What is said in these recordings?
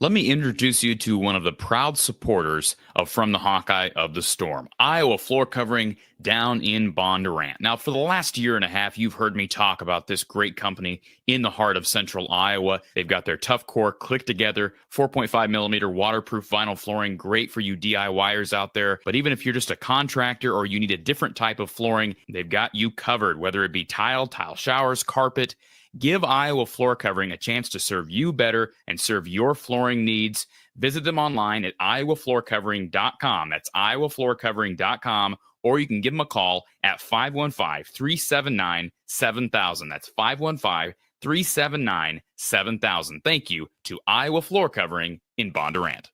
Let me introduce you to one of the proud supporters of From the Hawkeye of the Storm, Iowa floor covering down in Bondurant. Now, for the last year and a half, you've heard me talk about this great company in the heart of central Iowa. They've got their tough core, click together, 4.5 millimeter waterproof vinyl flooring, great for you DIYers out there. But even if you're just a contractor or you need a different type of flooring, they've got you covered, whether it be tile showers, carpet. Give Iowa Floor Covering a chance to serve you better and serve your flooring needs. Visit them online at iowafloorcovering.com. That's iowafloorcovering.com, or you can give them a call at 515-379-7000. That's 515-379-7000. Thank you to Iowa Floor Covering in Bondurant.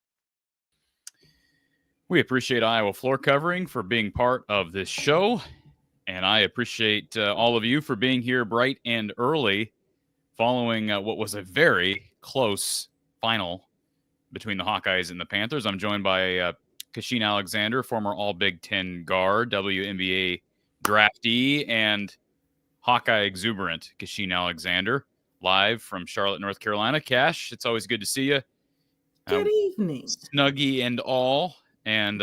We appreciate Iowa Floor Covering for being part of this show. And I appreciate all of you for being here bright and early following what was a very close final between the Hawkeyes and the Panthers. I'm joined by Kachine Alexander, former All-Big Ten guard, WNBA draftee, and Hawkeye exuberant Kachine Alexander, live from Charlotte, North Carolina. Cash, it's always good to see you. Good evening. Snuggie and all. And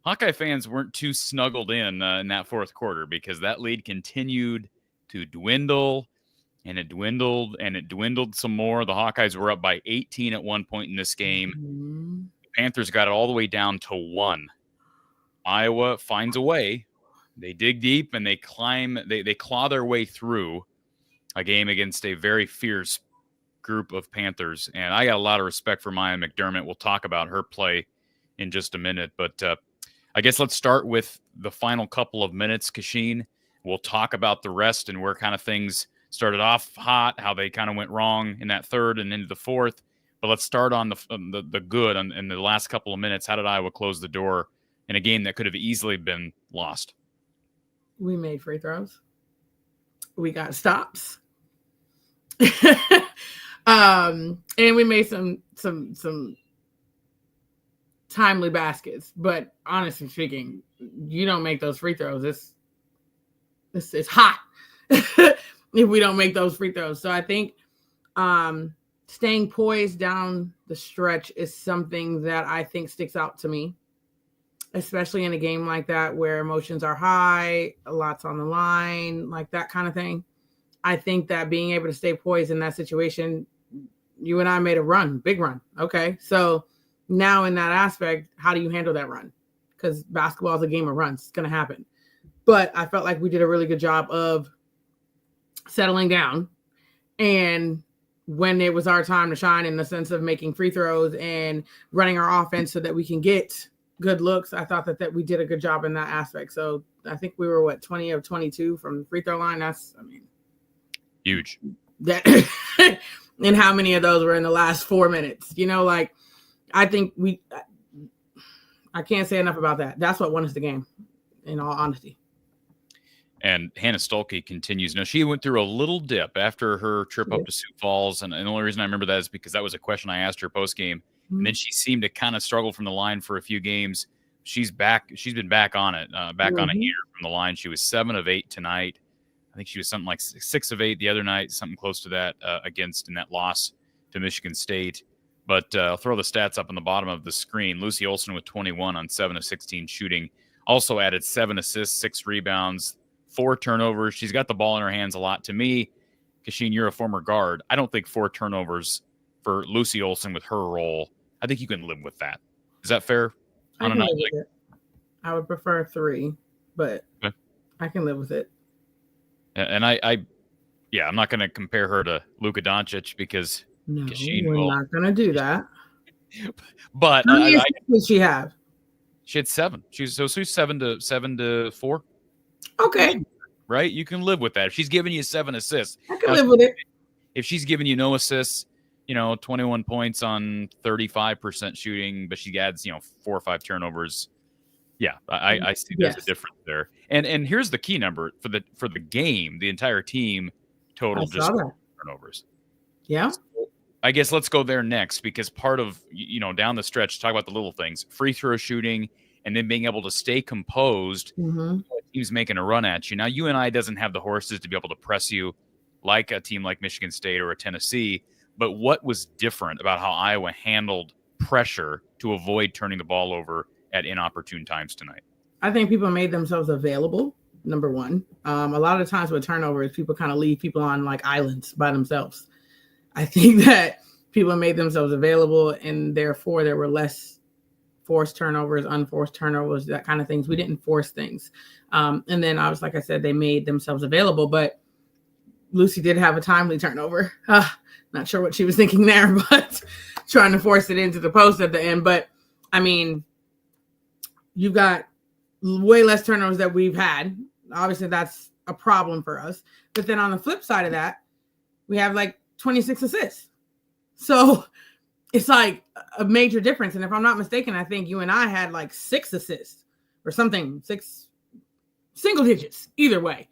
Hawkeye fans weren't too snuggled in that fourth quarter because that lead continued to dwindle, and it dwindled, and it dwindled some more. The Hawkeyes were up by 18 at one point in this game. Mm-hmm. The Panthers got it all the way down to 1. Iowa finds a way. They dig deep, and they climb. They claw their way through a game against a very fierce group of Panthers. And I got a lot of respect for Maya McDermott. We'll talk about her play in just a minute, but I guess let's start with the final couple of minutes, Kachine. We'll talk about the rest and where kind of things started off hot, how they kind of went wrong in that third and into the fourth. But let's start on the good in the last couple of minutes. How did Iowa close the door in a game that could have easily been lost? We made free throws. We got stops. And we made some timely baskets, but honestly speaking, you don't make those free throws. It's hot if we don't make those free throws. So I think staying poised down the stretch is something that I think sticks out to me, especially in a game like that where emotions are high, a lot's on the line, like that kind of thing. I think that being able to stay poised in that situation, you and I made a run, big run. Okay, so now in that aspect, how do you handle that run? Because basketball is a game of runs. It's going to happen. But I felt like we did a really good job of settling down. And when it was our time to shine in the sense of making free throws and running our offense so that we can get good looks, I thought that we did a good job in that aspect. So I think we were 20 of 22 from the free throw line. That's, I mean, huge. That and how many of those were in the last 4 minutes? You know, like I think I can't say enough about that. That's what won us the game, in all honesty. And Hannah Stolke continues. Now, she went through a little dip after her trip up to Sioux Falls. And the only reason I remember that is because that was a question I asked her post-game. Mm-hmm. And then she seemed to kind of struggle from the line for a few games. She's back. She's been back on it, on it here from the line. She was 7 of 8 tonight. I think she was something like 6 of 8 the other night, something close to that in that loss to Michigan State. But I'll throw the stats up on the bottom of the screen. Lucy Olson with 21 on 7 of 16 shooting. Also added 7 assists, 6 rebounds, 4 turnovers. She's got the ball in her hands a lot. To me, Kachine, you're a former guard. I don't think 4 turnovers for Lucy Olson with her role. I think you can live with that. Is that fair? I can live with it. I would prefer 3, but okay. I can live with it. And I'm not going to compare her to Luka Doncic because Kachine we're not going to do that. But how many did she have? She had 7. She's 7 to 4. Okay. Right? You can live with that. If she's giving you 7 assists. I can live with it. If she's giving you no assists, 21 points on 35% shooting, but she adds, 4 or 5 turnovers. Yeah, I see there's a difference there. And here's the key number for the game, the entire team total just turnovers. Yeah. So I guess let's go there next because part of, down the stretch, talk about the little things, free throw shooting, and then being able to stay composed. Mm-hmm. Teams making a run at you. Now, UNI doesn't have the horses to be able to press you like a team like Michigan State or a Tennessee. But what was different about how Iowa handled pressure to avoid turning the ball over at inopportune times tonight? I think people made themselves available, number one. A lot of the times with turnovers, people kind of leave people on like islands by themselves. I think that people made themselves available, and therefore there were less forced turnovers, unforced turnovers, that kind of things. We didn't force things. And then like I said, they made themselves available, but Lucy did have a timely turnover. Not sure what she was thinking there, but trying to force it into the post at the end. But I mean, you've got way less turnovers that we've had. Obviously, that's a problem for us. But then on the flip side of that, we have like 26 assists. So it's like a major difference. And if I'm not mistaken, I think you and I had like 6 assists or something, 6 single digits, either way.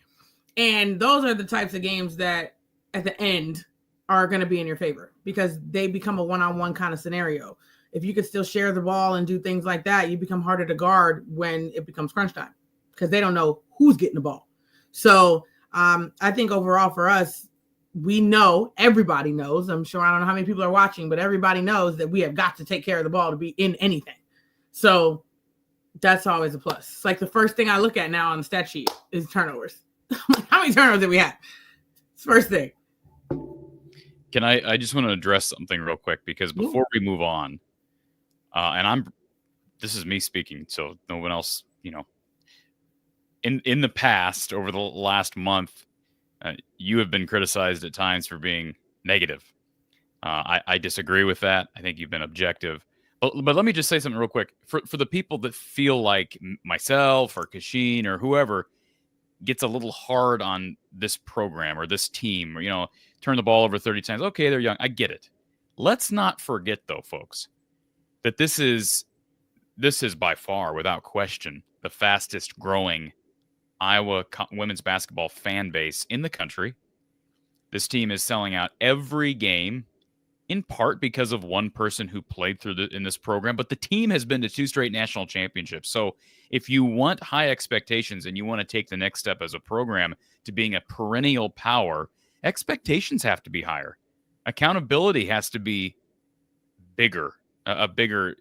And those are the types of games that at the end are going to be in your favor because they become a one-on-one kind of scenario. If you could still share the ball and do things like that, you become harder to guard when it becomes crunch time because they don't know who's getting the ball. So I think overall for us, we know, everybody knows, I'm sure, I don't know how many people are watching, but everybody knows that we have got to take care of the ball to be in anything. So that's always a plus. It's like the first thing I look at now on the stat sheet is turnovers. How many turnovers did we have? It's first thing. Can I just want to address something real quick because before we move on, this is me speaking, so no one else, in the past, over the last month, you have been criticized at times for being negative. I disagree with that. I think you've been objective. But let me just say something real quick. For the people that feel like myself or Kachine or whoever gets a little hard on this program or this team, or, turn the ball over 30 times. Okay, they're young. I get it. Let's not forget, though, folks, that this is by far, without question, the fastest growing Iowa women's basketball fan base in the country. This team is selling out every game, in part because of one person who played in this program, but the team has been to 2 straight national championships. So if you want high expectations and you want to take the next step as a program to being a perennial power, expectations have to be higher. Accountability has to be bigger, a bigger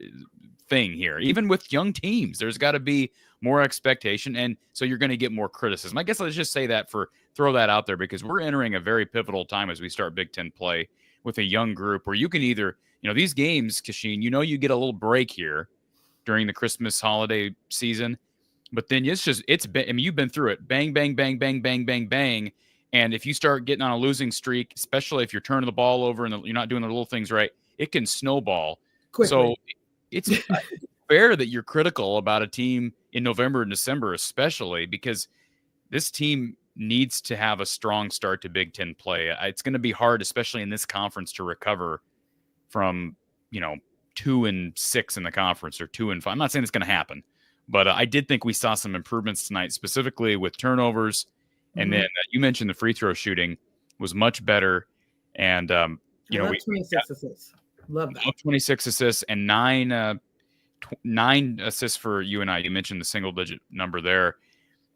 thing here. Even with young teams, there's got to be more expectation, and so you're going to get more criticism. I guess let's just say that throw that out there because we're entering a very pivotal time as we start Big Ten play with a young group where you can either, these games, Kachine, you get a little break here during the Christmas holiday season. But then you've been through it. Bang, bang, bang, bang, bang, bang, bang. And if you start getting on a losing streak, especially if you're turning the ball over and you're not doing the little things right, it can snowball. Quickly. So it's fair that you're critical about a team in November and December, especially because this team needs to have a strong start to Big Ten play. It's going to be hard, especially in this conference, to recover from, 2-6 in the conference or 2-5. I'm not saying it's going to happen, but I did think we saw some improvements tonight, specifically with turnovers. And then you mentioned the free throw shooting was much better. And, we 26 assists. Love that. 26 assists and nine assists for you and I. You mentioned the single digit number there.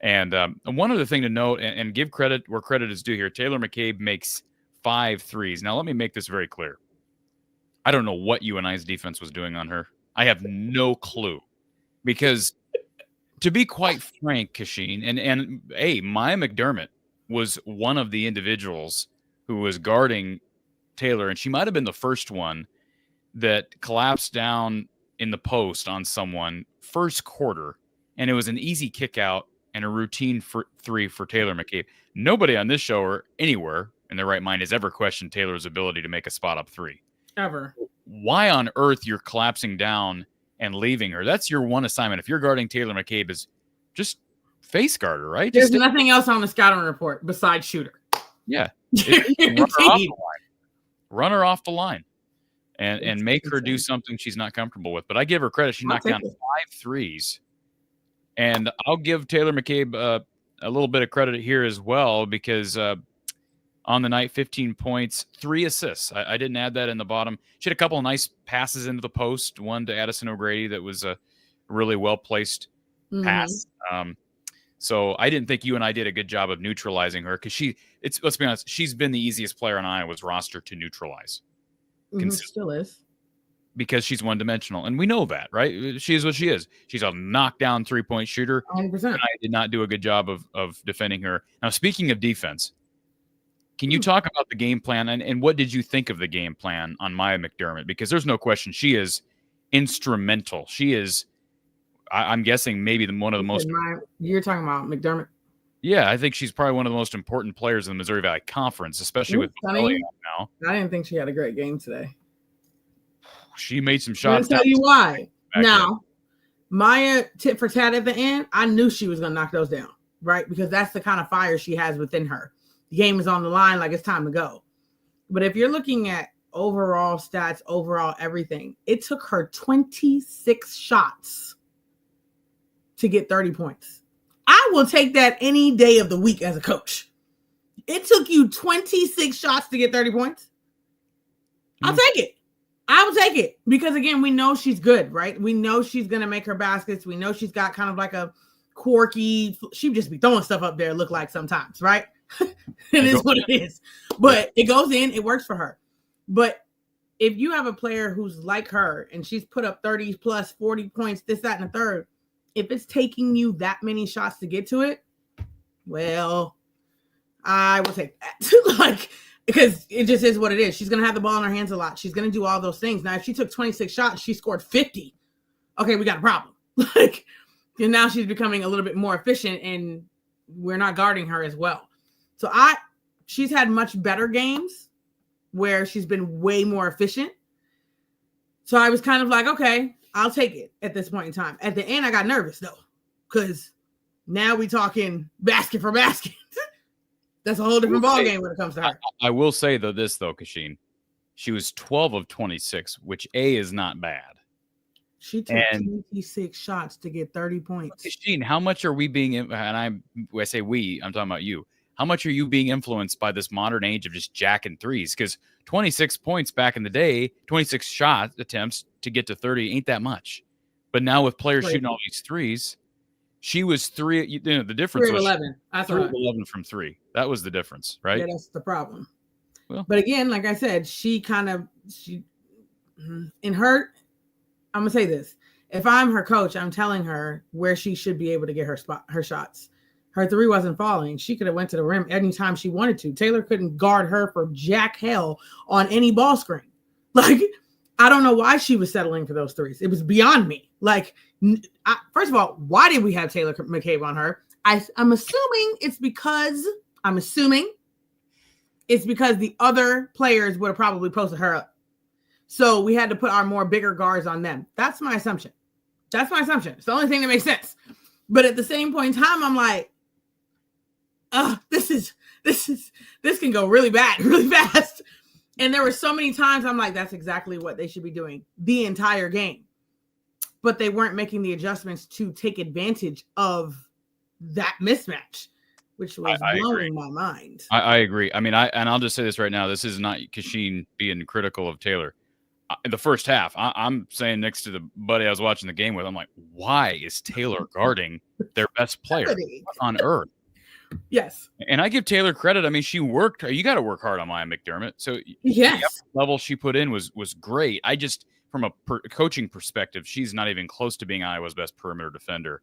And one other thing to note and give credit where credit is due here, Taylor McCabe makes 5 threes. Now, let me make this very clear. I don't know what UNI's defense was doing on her. I have no clue. Because to be quite frank, Kachine, and Maya McDermott was one of the individuals who was guarding Taylor, and she might have been the first one that collapsed down in the post on someone first quarter, and it was an easy kick out and a routine three for Taylor McCabe. Nobody on this show or anywhere in their right mind has ever questioned Taylor's ability to make a spot up three. Ever. Why on earth you're collapsing down and leaving her? That's your one assignment. If you're guarding Taylor McCabe, is just face guard her, right? There's nothing else on the scouting report besides shooter. Yeah. Run her off the line and make her do something she's not comfortable with. But I give her credit. She knocked down 5 threes. And I'll give Taylor McCabe a little bit of credit here as well because on the night, 15 points, 3 assists. I didn't add that in the bottom. She had a couple of nice passes into the post, one to Addison O'Grady that was a really well-placed pass. So I didn't think you and I did a good job of neutralizing her because let's be honest, she's been the easiest player on Iowa's roster to neutralize. Still is. Because she's one-dimensional. And we know that, right? She is what she is. She's a knockdown three-point shooter. 100%. And I did not do a good job of defending her. Now, speaking of defense, can you talk about the game plan and what did you think of the game plan on Maya McDermott? Because there's no question she is instrumental. She is, I'm guessing, maybe one of the most. You're talking about McDermott? Yeah, I think she's probably one of the most important players in the Missouri Valley Conference, especially with Elliott now. I didn't think she had a great game today. She made some shots. I'll tell you why. Now, Maya tit for tat at the end, I knew she was going to knock those down, right? Because that's the kind of fire she has within her. The game is on the line, like it's time to go. But if you're looking at overall stats, overall everything, it took her 26 shots to get 30 points. I will take that any day of the week as a coach. It took you 26 shots to get 30 points. I'll take it. I will take it because, again, we know she's good, right? We know she's going to make her baskets. We know she's got kind of like a quirky, she'd just be throwing stuff up there, look like sometimes, right? It is what it is. But it goes in, it works for her. But if you have a player who's like her and she's put up 30 plus 40 points, this, that, and the third, if it's taking you that many shots to get to it, well, I will take that. Because it just is what it is. She's going to have the ball in her hands a lot. She's going to do all those things. Now, if she took 26 shots, she scored 50. Okay, we got a problem. And now she's becoming a little bit more efficient, and we're not guarding her as well. So she's had much better games where she's been way more efficient. So I was kind of like, okay, I'll take it at this point in time. At the end, I got nervous, though, because now we talking basket for basket. That's a whole different ballgame when it comes to her. I will say, though, Kachine, she was 12 of 26, which is not bad. She took 26 shots to get 30 points. Kachine, how much are we being, and I say we, I'm talking about you. How much are you being influenced by this modern age of just jacking threes? Because 26 points back in the day, 26 shot attempts to get to 30 ain't that much. But now with players shooting all these threes, she was the difference 3 of was 11. That's 3 of 11 from 3. That was the difference, right? Yeah, that's the problem. Well, but again, like I said, in her, I'm gonna say this. If I'm her coach, I'm telling her where she should be able to get her shots. Her 3 wasn't falling. She could have went to the rim anytime she wanted to. Taylor couldn't guard her for jack hell on any ball screen. I don't know why she was settling for those 3s. It was beyond me. First of all, why did we have Taylor McCabe on her? I'm assuming it's because the other players would have probably posted her up. So we had to put our more bigger guards on them. That's my assumption. It's the only thing that makes sense. But at the same point in time, I'm like, this can go really bad, really fast. And there were so many times I'm like, that's exactly what they should be doing the entire game. But they weren't making the adjustments to take advantage of that mismatch, which was blowing my mind. I agree. I mean, I'll just say this right now. This is not Kachine being critical of Taylor. In the first half, I'm saying next to the buddy I was watching the game with, I'm like, why is Taylor guarding their best player? What on earth? Yes. And I give Taylor credit. I mean, she worked. You got to work hard on Maya McDermott. So yes, the level she put in was great. I just, from a coaching perspective, she's not even close to being Iowa's best perimeter defender.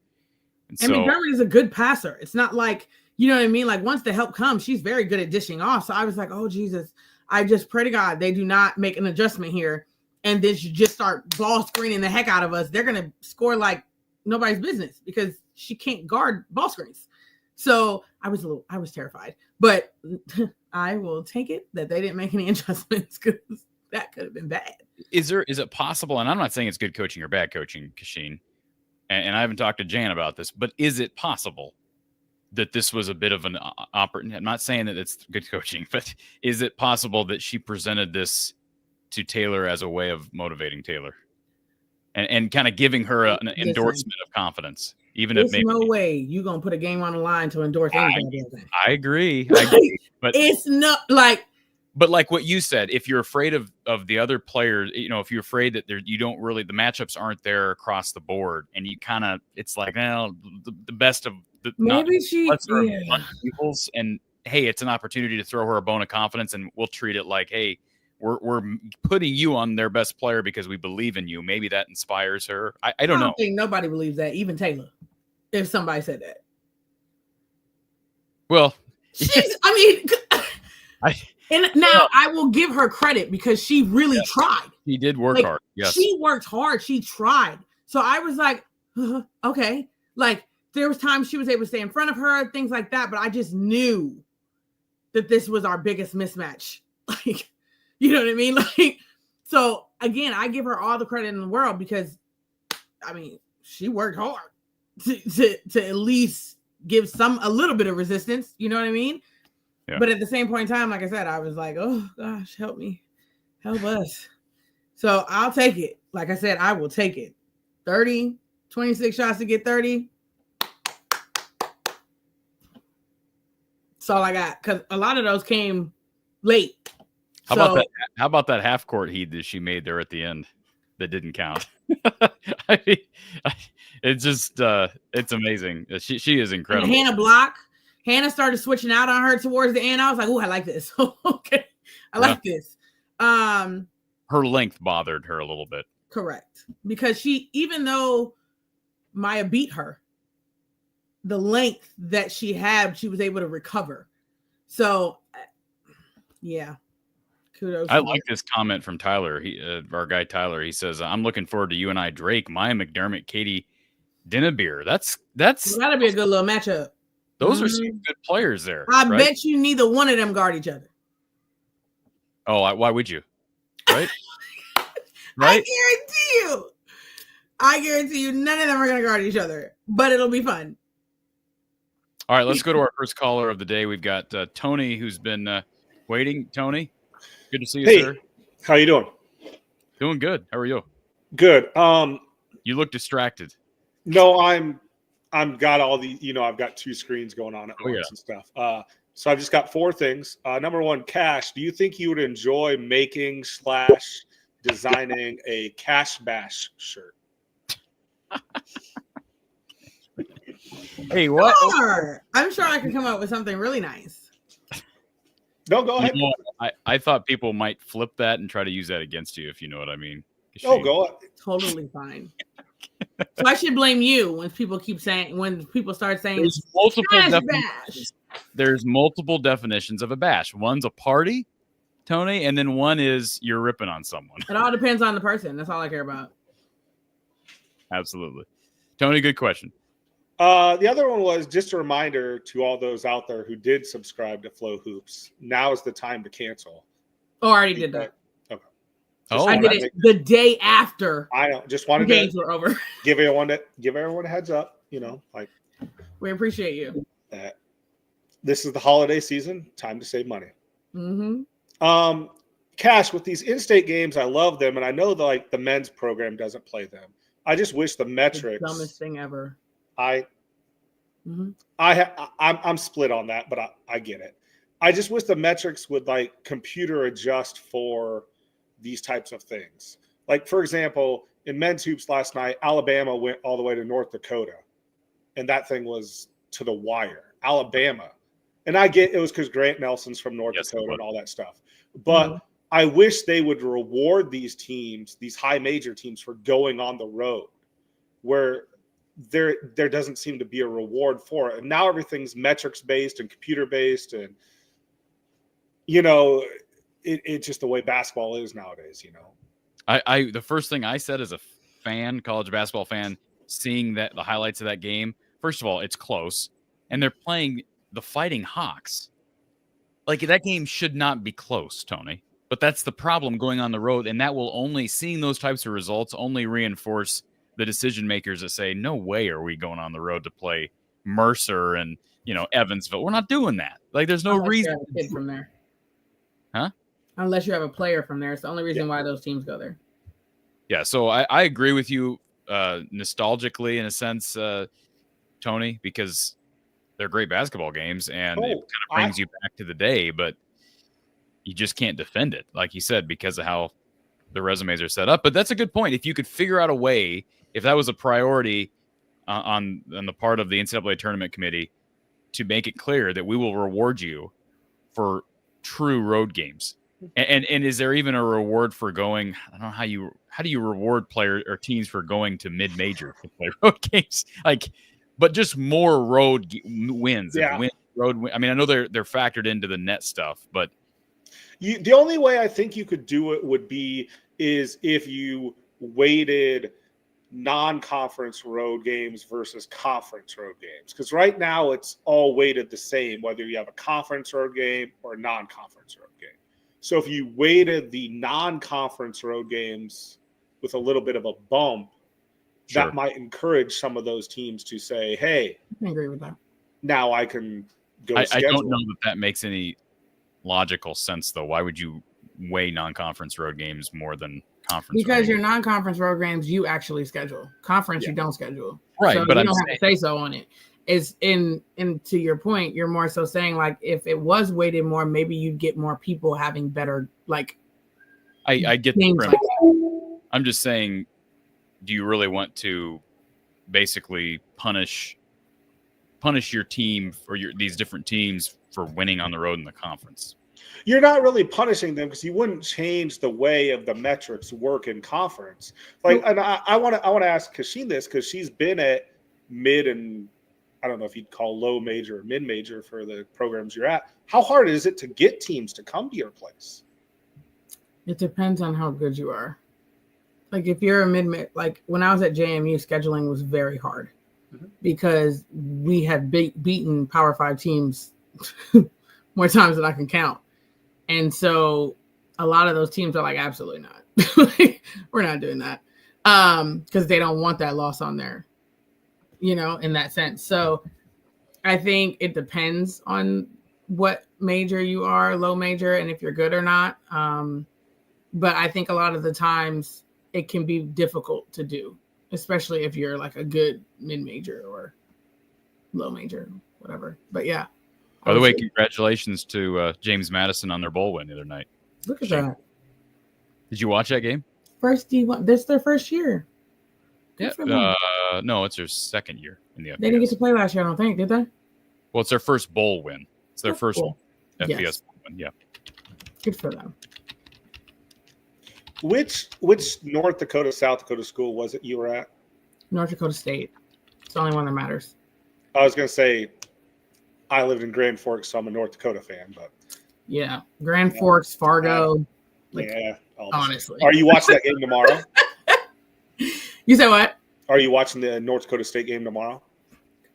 And McDermott is a good passer. It's not like, you know what I mean? Like once the help comes, she's very good at dishing off. So I was like, oh, Jesus, I just pray to God they do not make an adjustment here. And then you just start ball screening the heck out of us. They're going to score like nobody's business because she can't guard ball screens. So I was terrified, but I will take it that they didn't make any adjustments because that could have been bad. Is it possible? And I'm not saying it's good coaching or bad coaching, Kachine, and I haven't talked to Jan about this, but is it possible that this was a bit of an opportunity? I'm not saying that it's good coaching, but is it possible that she presented this to Taylor as a way of motivating Taylor and kind of giving her an endorsement of confidence? Even if maybe, no way you're going to put a game on the line to endorse anything. I agree. But it's not like, but like what you said, if you're afraid of the other players, you know, if you're afraid that you don't really, the matchups aren't there across the board and you kind of, it's like, well, the best of the, maybe equals, and hey, it's an opportunity to throw her a bone of confidence and we'll treat it like, hey, we're putting you on their best player because we believe in you. Maybe that inspires her. I don't know. I think nobody believes that, even Taylor, if somebody said that. Well, I will give her credit because she really tried. She did work hard. Yes. She worked hard. She tried. So I was like, okay. Like there was times she was able to stay in front of her, things like that. But I just knew that this was our biggest mismatch. Like, you know what I mean? Like, so again, I give her all the credit in the world because, I mean, she worked hard to at least give a little bit of resistance. You know what I mean? Yeah. But at the same point in time, like I said, I was like, oh gosh, help me, help us. So I'll take it. Like I said, I will take it. 26 shots to get 30. That's all I got. Because a lot of those came late. How about that half court heat that she made there at the end that didn't count? It's just it's amazing. She is incredible. And Hannah block. Hannah started switching out on her towards the end. I was like, oh, I like this. Okay. I like this. Her length bothered her a little bit. Correct. Because even though Maya beat her, the length that she had, she was able to recover. So, yeah. Kudos. I like this comment from Tyler. Our guy Tyler. He says, "I'm looking forward to you and I, Drake, Maya McDermott, Katie Dinnebeer." That's that'll be a good little matchup. Those are some good players there. I bet you neither one of them guard each other. Oh, why would you? Right? Right? I guarantee you none of them are going to guard each other, but it'll be fun. All right, let's go to our first caller of the day. We've got Tony, who's been waiting. Tony, good to see you, sir. How you doing? Doing good. How are you? Good. You look distracted. No, I'm got all the, I've got two screens going on at once and stuff. So I've just got four things. Number one, Cash, do you think you would enjoy making / designing a Cash Bash shirt? Hey, what? Sure. I'm sure I can come up with something really nice. No, go ahead. I thought people might flip that and try to use that against you, if you know what I mean. Oh, go ahead. Totally fine. So I should blame you when people start saying there's multiple definitions of a bash. One's a party, Tony, and then one is you're ripping on someone. It all depends on the person. That's all I care about. Absolutely. Tony, good question. The other one was just a reminder to all those out there who did subscribe to Flow Hoops. Now is the time to cancel. Oh, I already did that. Okay. I did it the day after. I don't just wanted the games were over. give everyone a heads up. We appreciate you. This is the holiday season. Time to save money. Mm-hmm. Cash, with these in-state games, I love them, and I know the men's program doesn't play them. I just wish the metrics. The dumbest thing ever. I'm split on that, but I get it. I just wish the metrics would computer adjust for these types of things. Like, for example, in men's hoops last night, Alabama went all the way to North Dakota, and that thing was to the wire. Alabama. And I get it was because Grant Nelson's from North Dakota and all that stuff. But I wish they would reward these teams, these high major teams, for going on the road, where there doesn't seem to be a reward for it. And now everything's metrics based and computer based, and it's just the way basketball is nowadays. I the first thing I said as a fan, college basketball fan, seeing the highlights of that game. First of all, it's close, and they're playing the Fighting Hawks. That game should not be close, Tony. But that's the problem going on the road, and that will seeing those types of results only reinforce the decision makers that say, no way are we going on the road to play Mercer and Evansville. We're not doing that. There's no reason. You have a kid from there. Huh? Unless you have a player from there. It's the only reason why those teams go there. Yeah, so I agree with you nostalgically in a sense, Tony, because they're great basketball games, and it kind of brings you back to the day, but you just can't defend it, like you said, because of how the resumes are set up. But that's a good point. If you could figure out a way, if that was a priority on the part of the NCAA tournament committee, to make it clear that we will reward you for true road games. And is there even a reward for going? I don't know how do you reward players or teams for going to mid-major to play road games? But just more road wins. Yeah. I mean, I know they're factored into the net stuff, but the only way I think you could do it is if you weighted non-conference road games versus conference road games. Because right now it's all weighted the same, whether you have a conference road game or a non-conference road game. So if you weighted the non-conference road games with a little bit of a bump, that might encourage some of those teams to say, hey, I agree with that. Now I can go I don't know that makes any logical sense, though. Why would you weigh non-conference road games more than conference? Because your non-conference road games you actually schedule. Conference you don't schedule. Right, so but you don't have to say so on it. It's in to your point, you're more so saying if it was weighted more, maybe you'd get more people having better I get the premise. I'm just saying, do you really want to basically punish your team or these different teams for winning on the road in the conference? You're not really punishing them because you wouldn't change the way of the metrics work in conference. And I want to ask Kachine this, because she's been at mid and I don't know if you'd call low major or mid major for the programs you're at. How hard is it to get teams to come to your place? It depends on how good you are. If you're a mid, when I was at JMU, scheduling was very hard because we have beaten Power 5 teams more times than I can count. And so a lot of those teams are absolutely not. We're not doing that because they don't want that loss on there, in that sense. So I think it depends on what major you are, low major, and if you're good or not. But I think a lot of the times it can be difficult to do, especially if you're a good mid-major or low major, whatever. But yeah. By the way, congratulations to James Madison on their bowl win the other night. Look at that. Did you watch that game? First D1. This is their first year. No, it's their second year in the FBS. They didn't get to play last year, I don't think, did they? Well, it's their first bowl win. It's their first FBS bowl win. Yeah. Good for them. Which North Dakota, South Dakota school was it you were at? North Dakota State. It's the only one that matters. I was going to say, I lived in Grand Forks, so I'm a North Dakota fan. But yeah, Grand Forks, Fargo. Yeah, honestly. Are you watching that game tomorrow? You said what? Are you watching the North Dakota State game tomorrow?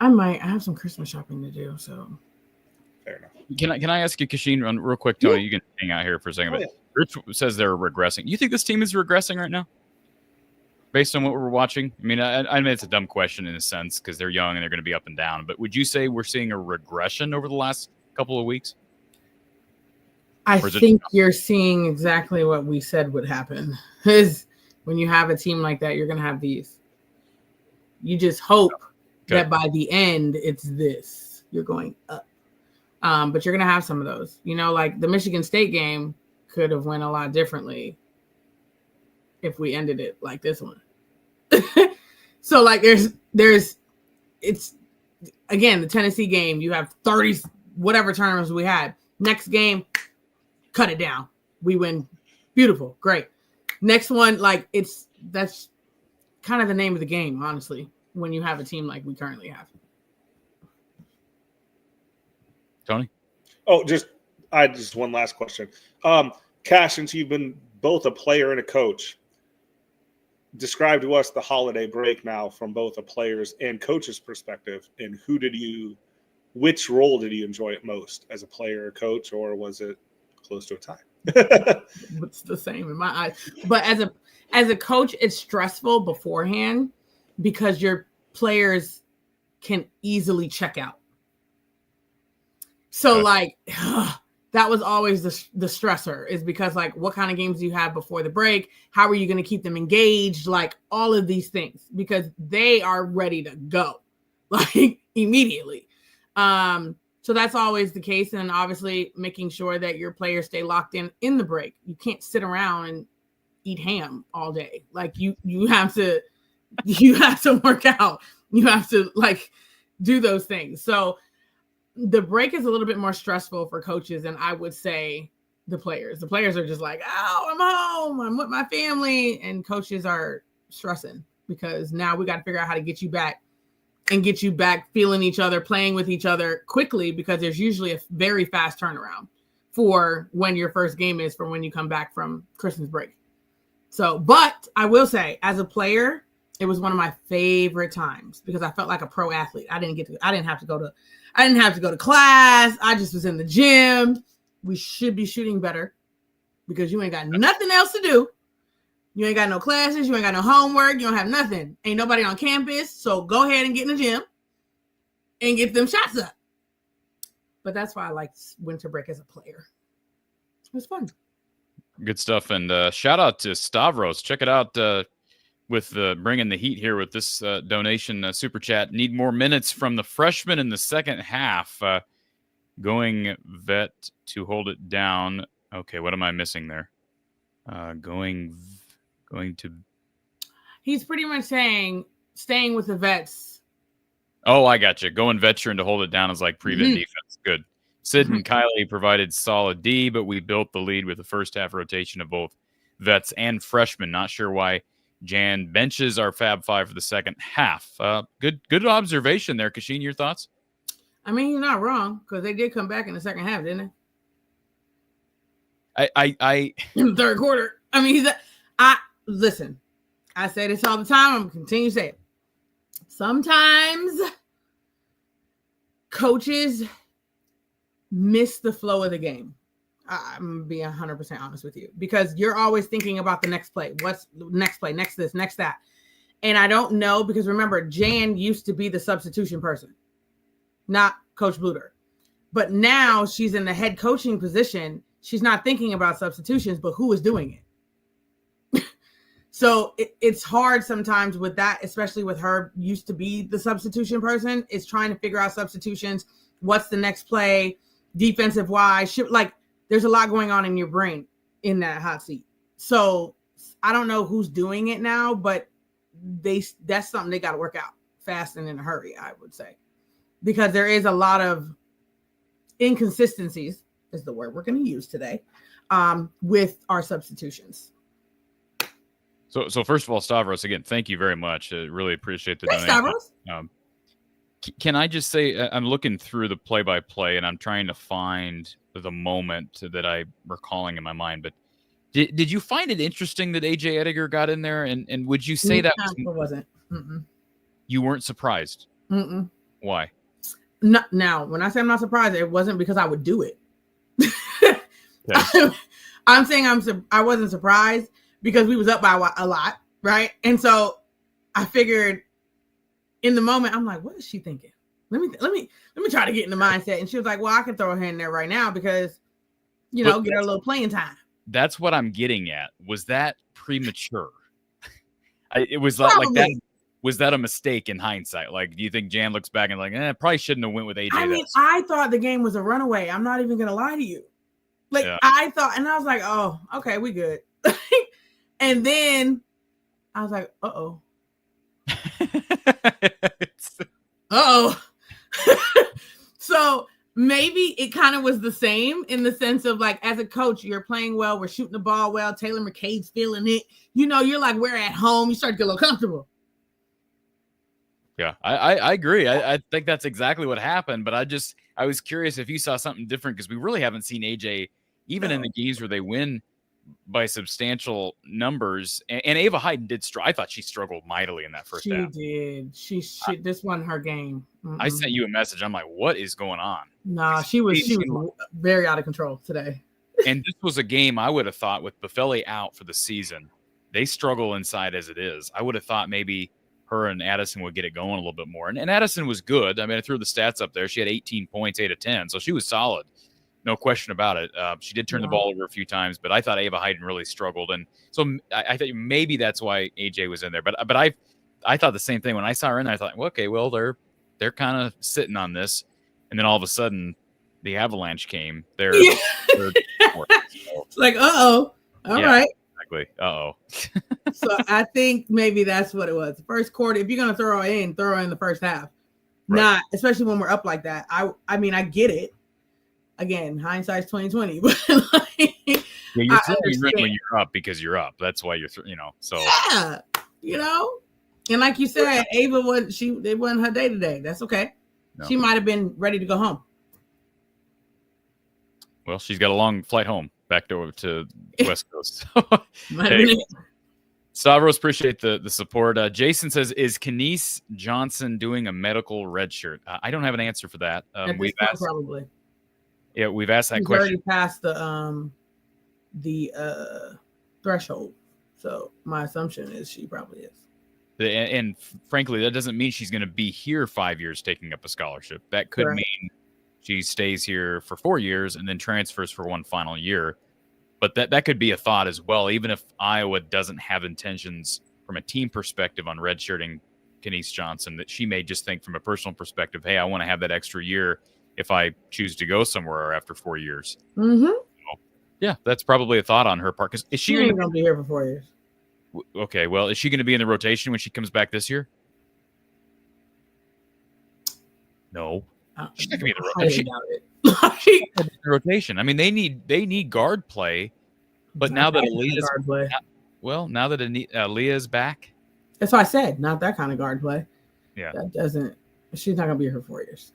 I might. I have some Christmas shopping to do, so. Fair enough. Can I ask you, Kachine, real quick, Tony? You can hang out here for a second. But Rich says they're regressing. You think this team is regressing right now, based on what we're watching? I mean, I mean it's a dumb question in a sense because they're young and they're going to be up and down. But would you say we're seeing a regression over the last couple of weeks? I think you're seeing exactly what we said would happen. Is when you have a team like that, you're going to have these. You just hope that by the end, it's this. You're going up. But you're going to have some of those. You know, like the Michigan State game could have went a lot differently if we ended it like this one. So, like, it's, again, the Tennessee game, you have 30, whatever turnovers we had. Next game, cut it down. We win. Beautiful. Great. Next one, like, that's kind of the name of the game, honestly, when you have a team like we currently have. Tony? Oh, just one last question. Cash, since you've been both a player and a coach, describe to us the holiday break now from both a player's and coach's perspective, and which role did you enjoy it most, as a player or coach, or was it close to a tie? It's the same in my eyes. But as a coach, it's stressful beforehand because your players can easily check out. So like that was always the stressor, is because like what kind of games do you have before the break? How are you going to keep them engaged? Like all of these things, because they are ready to go like immediately. So that's always the case. And obviously making sure that your players stay locked in the break. You can't sit around and eat ham all day. Like you have to work out. You have to like do those things. So the break is a little bit more stressful for coaches, and I would say the players. The players are just like, oh, I'm home, I'm with my family, and coaches are stressing because now we got to figure out how to get you back feeling each other, playing with each other quickly, because there's usually a very fast turnaround for when your first game is from when you come back from Christmas break. So, but I will say, as a player, it was one of my favorite times because I felt like a pro athlete. I didn't have to go to class. I just was in the gym. We should be shooting better because you ain't got nothing else to do. You ain't got no classes. You ain't got no homework. You don't have nothing. Ain't nobody on campus. So go ahead and get in the gym and get them shots up. But that's why I liked winter break as a player. It was fun. Good stuff. And shout out to Stavros. Check it out. With bringing the heat here with this donation super chat. Need more minutes from the freshman in the second half. Going vet to hold it down. Okay, what am I missing there? Going to. He's pretty much saying staying with the vets. Oh, I got you. Going veteran to hold it down is like prevent defense. Good. Sid and Kylie provided solid D, but we built the lead with the first half rotation of both vets and freshmen. Not sure why Jan benches our Fab Five for the second half. Good observation there, Kachine. Your thoughts? I mean, you're not wrong because they did come back in the second half, didn't they? I in the third quarter. I mean, listen. I say this all the time. I'm gonna continue to say it. Sometimes coaches miss the flow of the game. I'm going to be 100% honest with you, because you're always thinking about the next play. What's next play, next this, next that. And I don't know, because remember, Jan used to be the substitution person, not Coach Bluter. But now she's in the head coaching position. She's not thinking about substitutions, but who is doing it? So it's hard sometimes with that, especially with her used to be the substitution person, is trying to figure out substitutions. What's the next play? Defensive wise, like, there's a lot going on in your brain in that hot seat. So I don't know who's doing it now, but that's something they got to work out fast and in a hurry, I would say, because there is a lot of inconsistencies, is the word we're going to use today, with our substitutions. So first of all, Stavros, again, thank you very much. Really appreciate the Thanks, donation. Stavros. Can I just say, I'm looking through the play-by-play and I'm trying to find the moment that I'm recalling in my mind. But did you find it interesting that AJ Ediger got in there? And would you say that wasn't? Mm-mm. You weren't surprised. Mm-mm. Why? No, now, when I say I'm not surprised, it wasn't because I would do it. Okay. I'm saying I wasn't surprised because we was up by a lot, right? And so I figured in the moment, I'm like, what is she thinking? Let me try to get in the mindset. And she was like, well, I can throw her in there right now because, get her a little playing time. That's what I'm getting at. Was that premature? It was like that. Was that a mistake in hindsight? Like, do you think Jan looks back and like, probably shouldn't have went with AJ? I mean, I thought the game was a runaway. I'm not even gonna lie to you. Like, Yeah. I thought, and I was like, oh, okay, we good. And then I was like, uh-oh. Uh-oh. So maybe it kind of was the same in the sense of like, as a coach, you're playing well, we're shooting the ball well, Taylor McCabe's feeling it. You're like, we're at home, you start to get a little comfortable. Yeah, I agree. I think that's exactly what happened. But I was curious if you saw something different because we really haven't seen AJ even in the games where they win by substantial numbers. And Ava Hayden did. I thought she struggled mightily in that first half. She did. This wasn't her game. I sent you a message. I'm like, what is going on? Nah, she was very out of control today. And this was a game I would have thought with Buffelli out for the season, they struggle inside as it is. I would have thought maybe her and Addison would get it going a little bit more. And Addison was good. I mean, I threw the stats up there. She had 18 points, 8 of 10. So she was solid. No question about it. She did turn the ball over a few times, but I thought Ava Hayden really struggled. And so I thought maybe that's why AJ was in there. But I thought the same thing. When I saw her in there, I thought, well, okay, well, they're kind of sitting on this. And then all of a sudden, the avalanche came. They're It's like, uh-oh. All right. Exactly. Uh-oh. So I think maybe that's what it was. The first quarter, if you're going to throw her in the first half. Right. Not, especially when we're up like that. I mean, I get it. Again, hindsight's 2020. But you're throwing when you're up because you're up. That's why you're, so. Yeah, And like you said, Ava it wasn't her day today. That's okay. No. She might have been ready to go home. Well, she's got a long flight home back to West Coast. Stavros, appreciate the support. Jason says, is Kenise Johnson doing a medical red shirt? I don't have an answer for that. We've asked, probably. Yeah, we've asked that She's question. Already passed the threshold. So my assumption is she probably is. And frankly, that doesn't mean she's going to be here 5 years taking up a scholarship. That could mean she stays here for 4 years and then transfers for one final year. But that could be a thought as well, even if Iowa doesn't have intentions from a team perspective on redshirting Kenise Johnson, that she may just think from a personal perspective, hey, I want to have that extra year if I choose to go somewhere after 4 years. Mm-hmm. So, yeah, that's probably a thought on her part. Because is she ain't going to be here for 4 years? Okay, well, is she going to be in the rotation when she comes back this year? No. She's not going to be in the rotation. I mean, they need guard play, but now that Aaliyah's back, that's what I said. Not that kind of guard play. Yeah, she's not going to be here for 4 years.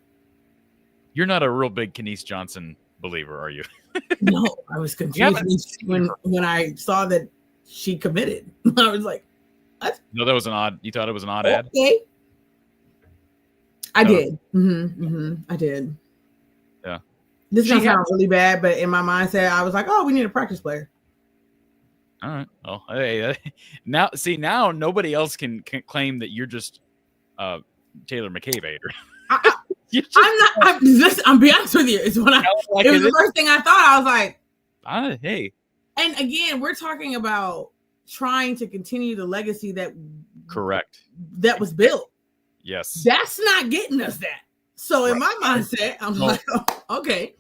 You're not a real big Kenise Johnson believer, are you? No, I was confused when I saw that she committed. I was like, what? No, that was an odd. You thought it was an odd ad? I did. I did. Yeah. This is going to sound really bad, but in my mindset, I was like, oh, we need a practice player. All right. Well, hey, now nobody else can claim that you're just Taylor McCabe hater. I'm be honest with you. It was the first thing I thought. I was like, hey. And again, we're talking about trying to continue the legacy that was built. Yes. That's not getting us that. So in my mindset, I'm like, oh, okay.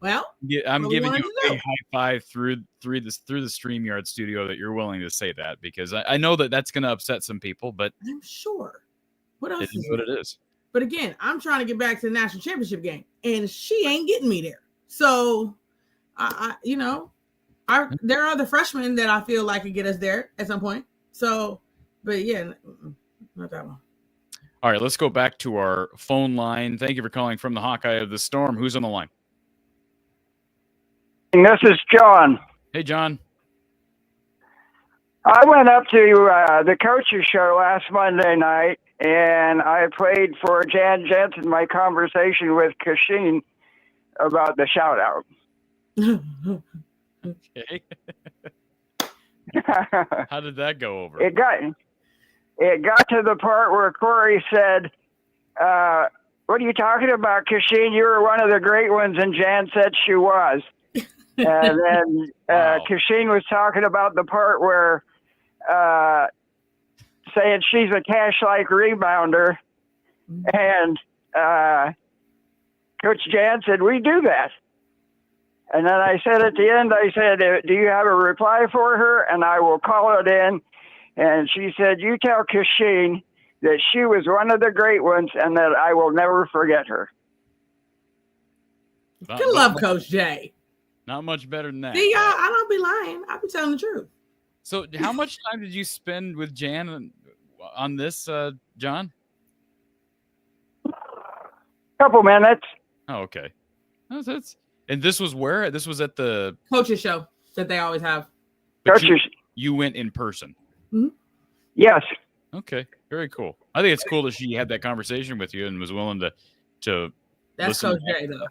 Well, I'm giving you a big high five through the StreamYard studio that you're willing to say that, because I know that's going to upset some people, but I'm sure. What else is what it is? But again, I'm trying to get back to the national championship game, and she ain't getting me there. So, there are other freshmen that I feel like could get us there at some point. So, but yeah, not that one. All right, let's go back to our phone line. Thank you for calling from the Hawkeye of the Storm. Who's on the line? This is John. Hey, John. I went up to the coaches show last Monday night, and I played for Jan Jensen my conversation with Kachine about the shout out. Okay. How did that go over? It got to the part where Corey said, what are you talking about, Kachine? You were one of the great ones, and Jan said she was. And then Wow. Kachine was talking about the part where saying she's a cash-like rebounder, and Coach Jan said, we do that. And then I said at the end, I said, do you have a reply for her? And I will call it in. And she said, you tell Kachine that she was one of the great ones and that I will never forget her. Good love, Coach J. Not much better than that. See, y'all, I don't be lying. I be telling the truth. So how much time did you spend with Jan on this, John? Couple minutes. Oh, okay. And this was where? This was at the Coaches show that they always have. but Coaches. you went in person. Yes. Okay, very cool. I think it's cool that she had that conversation with you and was willing to That's listen Coach to J, though.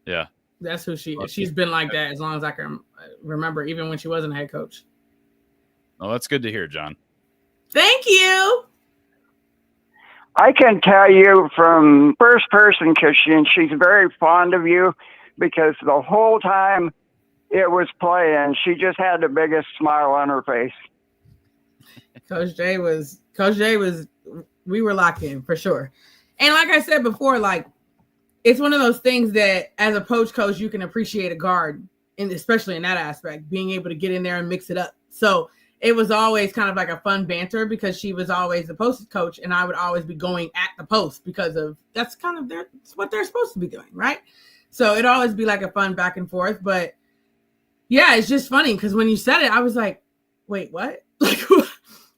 Yeah. That's who she is. She's been like that as long as I can remember, even when she wasn't a head coach. Oh, that's good to hear, John. Thank you. I can tell you from first person, Kachine, she's very fond of you because the whole time it was playing, she just had the biggest smile on her face. Coach J was, we were locked in for sure. And like I said before, like, it's one of those things that as a poach coach, you can appreciate a guard, and especially in that aspect, being able to get in there and mix it up. So it was always kind of like a fun banter because she was always the post coach and I would always be going at the post because of that's kind of it's what they're supposed to be doing, right? So it'd always be like a fun back and forth. But yeah, it's just funny because when you said it, I was like, wait, what? Like,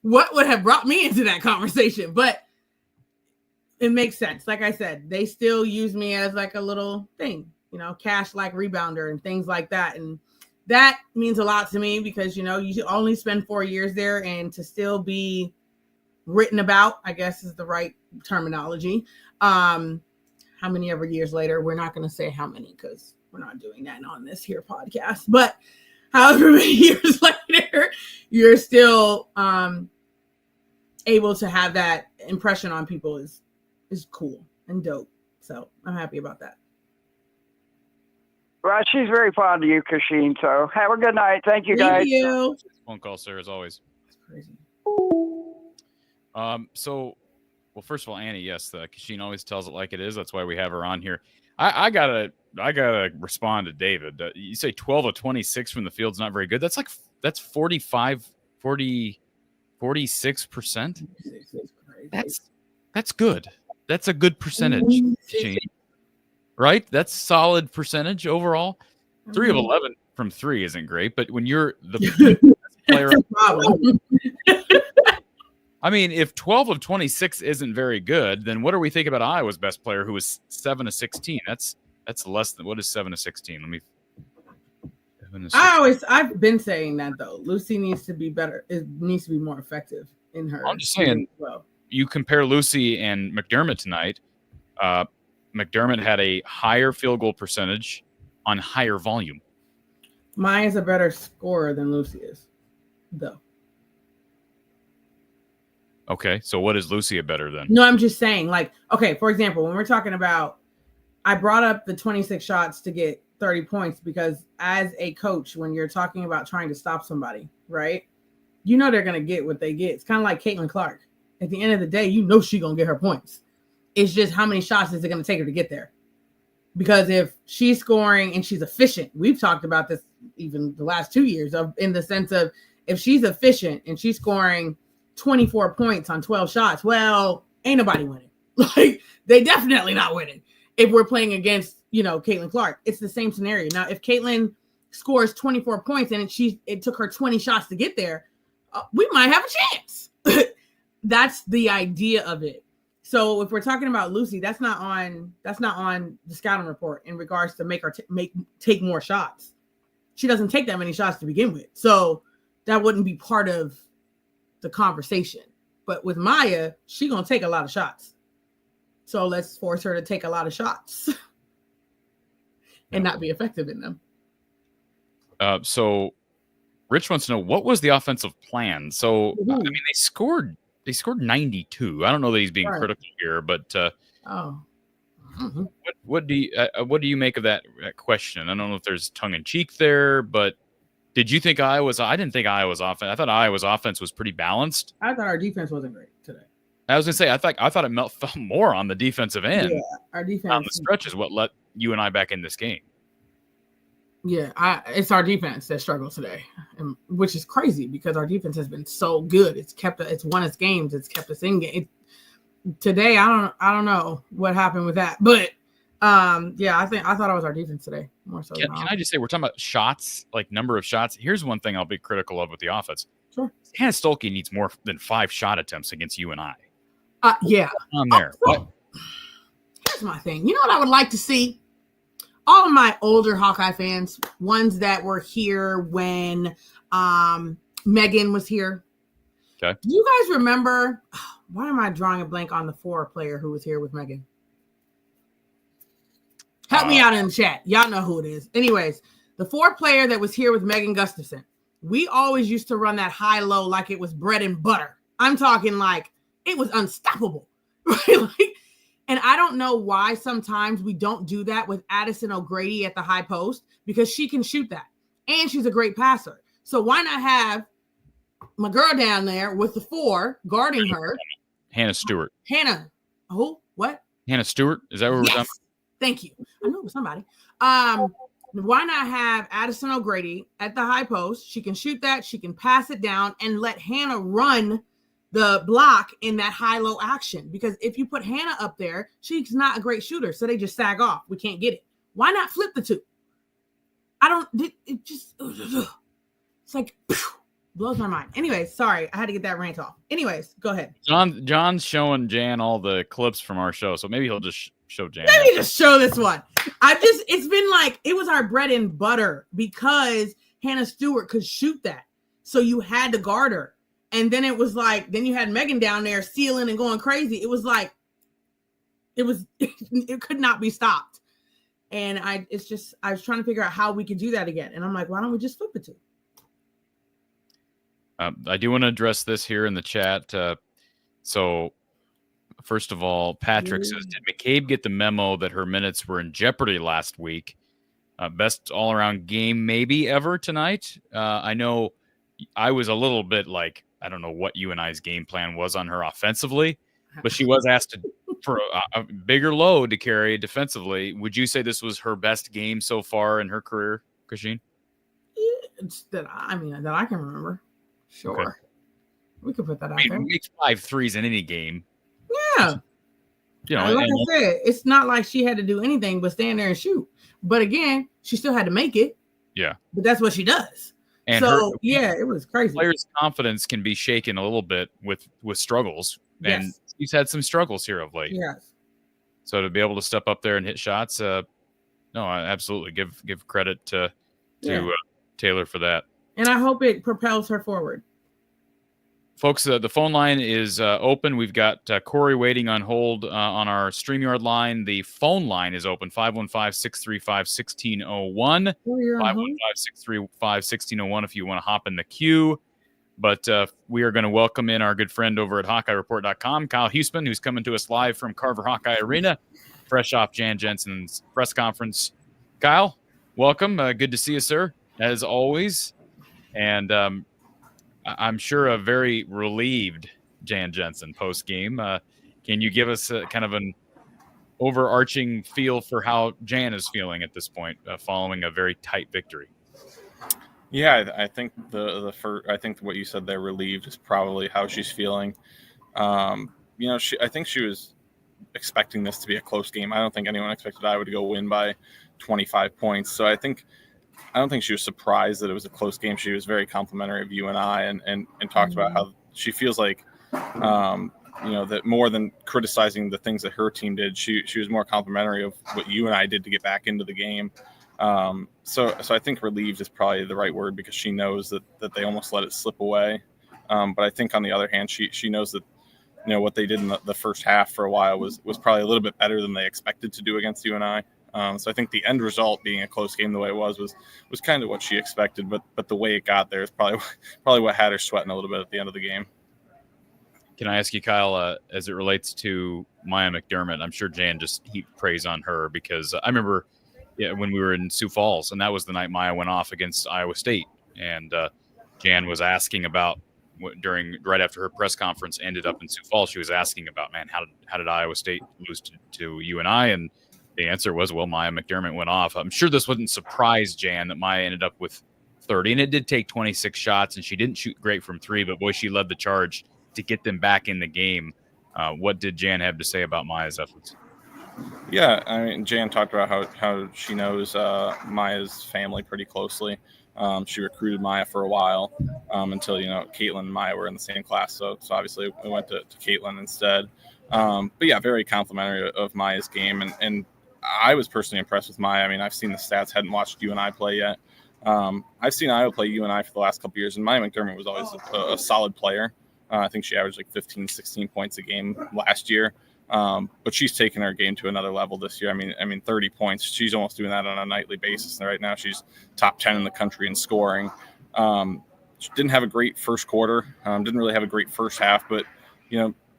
what would have brought me into that conversation? But it makes sense. Like I said, they still use me as like a little thing, you know, cash like rebounder and things like that. And that means a lot to me because, you know, you only spend 4 years there and to still be written about, I guess is the right terminology. How many ever years later, we're not going to say how many because we're not doing that on this here podcast, but however many years later, you're still able to have that impression on people is cool and dope. So I'm happy about that. Well, she's very fond of you, Kachine. So have a good night. Thank you, guys. Thank you. Phone call, sir, as always. That's crazy. Well, first of all, Annie, yes, Kachine always tells it like it is. That's why we have her on here. I gotta respond to David. You say 12 of 26 from the field's not very good. That's 46%. That's good. That's a good percentage, Kachine. Right? That's solid percentage overall. 3 of 11 from 3 isn't great, but when you're the best player, I mean, if 12 of 26 isn't very good, then what are we thinking about Iowa's best player who was 7 of 16? That's less than what is 7 of 16? Let me. I've been saying that though. Lucy needs to be better. It needs to be more effective in her. I'm just saying. Well, you compare Lucy and McDermott tonight. McDermott had a higher field goal percentage on higher volume. Mine is a better scorer than Lucy is, though. Okay, so what is Lucy a better than? No, I'm just saying, like, okay, for example, when we're talking about, I brought up the 26 shots to get 30 points because as a coach, when you're talking about trying to stop somebody, right, you know they're going to get what they get. It's kind of like Caitlin Clark. At the end of the day, you know she's going to get her points. It's just how many shots is it going to take her to get there? Because if she's scoring and she's efficient, we've talked about this even the last 2 years in the sense of if she's efficient and she's scoring 24 points on 12 shots, well, ain't nobody winning. Like, they definitely not winning if we're playing against, you know, Caitlin Clark. It's the same scenario. Now, if Caitlin scores 24 points and it took her 20 shots to get there, we might have a chance. That's the idea of it. So if we're talking about Lucy, that's not on the scouting report in regards to make her take more shots. She doesn't take that many shots to begin with. So that wouldn't be part of the conversation. But with Maya, she gonna take a lot of shots. So let's force her to take a lot of shots and not be effective in them. So Rich wants to know, what was the offensive plan? So I mean, they scored 92. I don't know that he's being critical here, but what do you make of that question? I don't know if there's tongue in cheek there, but did you think Iowa's? I didn't think Iowa's offense. I thought Iowa's offense was pretty balanced. I thought our defense wasn't great today. I was gonna say I thought it fell more on the defensive end. Yeah, our defense on the stretch is what let you and I back in this game. Yeah, it's our defense that struggles today, which is crazy because our defense has been so good. It's won its games. It's kept us in game. Today, I don't know what happened with that, but yeah, I thought it was our defense today more so. Can I just say, we're talking about shots, like number of shots. Here's one thing I'll be critical of with the offense. Sure, Hannah Stolke needs more than 5 shot attempts against you and I. Yeah, on there. Here's my thing. You know what I would like to see? All of my older Hawkeye fans, ones that were here when Megan was here. Okay. Do you guys remember? Why am I drawing a blank on the 4 player who was here with Megan? Help me out in the chat. Y'all know who it is. Anyways, the 4 player that was here with Megan Gustafson. We always used to run that high-low like it was bread and butter. I'm talking like it was unstoppable. Right? And I don't know why sometimes we don't do that with Addison O'Grady at the high post, because she can shoot that. And she's a great passer. So why not have my girl down there with the 4 guarding her? Hannah Stewart. Hannah. Oh, what? Hannah Stewart? Is that what we're talking? Thank you. I know it was somebody. Why not have Addison O'Grady at the high post? She can shoot that. She can pass it down and let Hannah run the block in that high-low action. Because if you put Hannah up there, she's not a great shooter. So they just sag off. We can't get it. Why not flip the 2? It just, it's like, blows my mind. Anyways, sorry. I had to get that rant off. Anyways, go ahead. John's showing Jan all the clips from our show. So maybe he'll just show Jan. Let me just show this one. It's been like, it was our bread and butter because Hannah Stewart could shoot that. So you had to guard her. And then it was like, then you had Megan down there stealing and going crazy. It was like, it could not be stopped. And I was trying to figure out how we could do that again. And I'm like, why don't we just flip the 2? I do want to address this here in the chat. So first of all, Patrick says, did McCabe get the memo that her minutes were in jeopardy last week? Best all-around game maybe ever tonight. I know I was a little bit like, I don't know what you and I's game plan was on her offensively, but she was asked for a bigger load to carry defensively. Would you say this was her best game so far in her career, Kachine? Yeah, that I can remember. Sure. Okay. We could put that out there. Makes 5 threes in any game. Yeah. You know, like I said, it's not like she had to do anything but stand there and shoot. But again, she still had to make it. Yeah. But that's what she does. And it was crazy. Players' confidence can be shaken a little bit with struggles. Yes. And he's had some struggles here of late. Yes. So to be able to step up there and hit shots, no, I absolutely give credit to Taylor for that. And I hope it propels her forward. Folks, the phone line is open. We've got Corey waiting on hold on our StreamYard line. The phone line is open, 515-635-1601. 515-635-1601 if you want to hop in the queue. But we are going to welcome in our good friend over at HawkeyeReport.com, Kyle Huseman, who's coming to us live from Carver Hawkeye Arena, fresh off Jan Jensen's press conference. Kyle, welcome. Good to see you, sir, as always. And I'm sure a very relieved Jan Jensen post-game. Can you give us kind of an overarching feel for how Jan is feeling at this point following a very tight victory? Yeah, I think I think what you said there, relieved, is probably how she's feeling. I think she was expecting this to be a close game. I don't think anyone expected Iowa to go win by 25 points. So I don't think she was surprised that it was a close game. She was very complimentary of you and I, and talked about how she feels like, that more than criticizing the things that her team did, she was more complimentary of what you and I did to get back into the game. So I think relieved is probably the right word, because she knows that they almost let it slip away. But I think on the other hand, she knows that, what they did in the first half for a while was probably a little bit better than they expected to do against UNI. So I think the end result being a close game the way it was kind of what she expected, but the way it got there is probably what had her sweating a little bit at the end of the game. Can I ask you, Kyle, as it relates to Maya McDermott? I'm sure Jan just heaped praise on her, because I remember when we were in Sioux Falls, and that was the night Maya went off against Iowa State, and Jan was asking about right after her press conference ended up in Sioux Falls. She was asking about, man, how did Iowa State lose to UNI? And the answer was, well, Maya McDermott went off. I'm sure this wouldn't surprise Jan that Maya ended up with 30, and it did take 26 shots, and she didn't shoot great from three, but boy, she led the charge to get them back in the game. What did Jan have to say about Maya's efforts? Yeah, I mean, Jan talked about how she knows Maya's family pretty closely. She recruited Maya for a while until, Caitlin and Maya were in the same class. So obviously we went to Caitlin instead. But yeah, very complimentary of Maya's game. And I was personally impressed with Maya. I mean, I've seen the stats, hadn't watched UNI play yet. I've seen Iowa play UNI for the last couple of years, and Maya McDermott was always a solid player. I think she averaged like 15, 16 points a game last year. But she's taken her game to another level this year. I mean, 30 points. She's almost doing that on a nightly basis. And right now she's top 10 in the country in scoring. She didn't have a great first quarter. Didn't really have a great first half, but,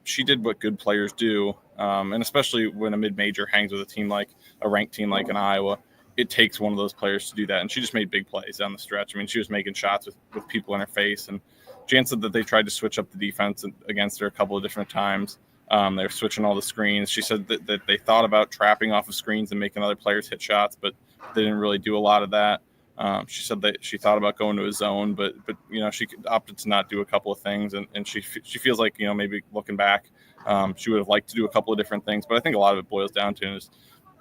she did what good players do. And especially when a mid-major hangs with a ranked team like in Iowa, it takes one of those players to do that. And she just made big plays down the stretch. I mean, she was making shots with people in her face. And Jan said that they tried to switch up the defense against her a couple of different times. They were switching all the screens. She said that they thought about trapping off of screens and making other players hit shots, but they didn't really do a lot of that. She said that she thought about going to a zone, but she opted to not do a couple of things, and she feels like, maybe looking back, she would have liked to do a couple of different things. But I think a lot of it boils down to is,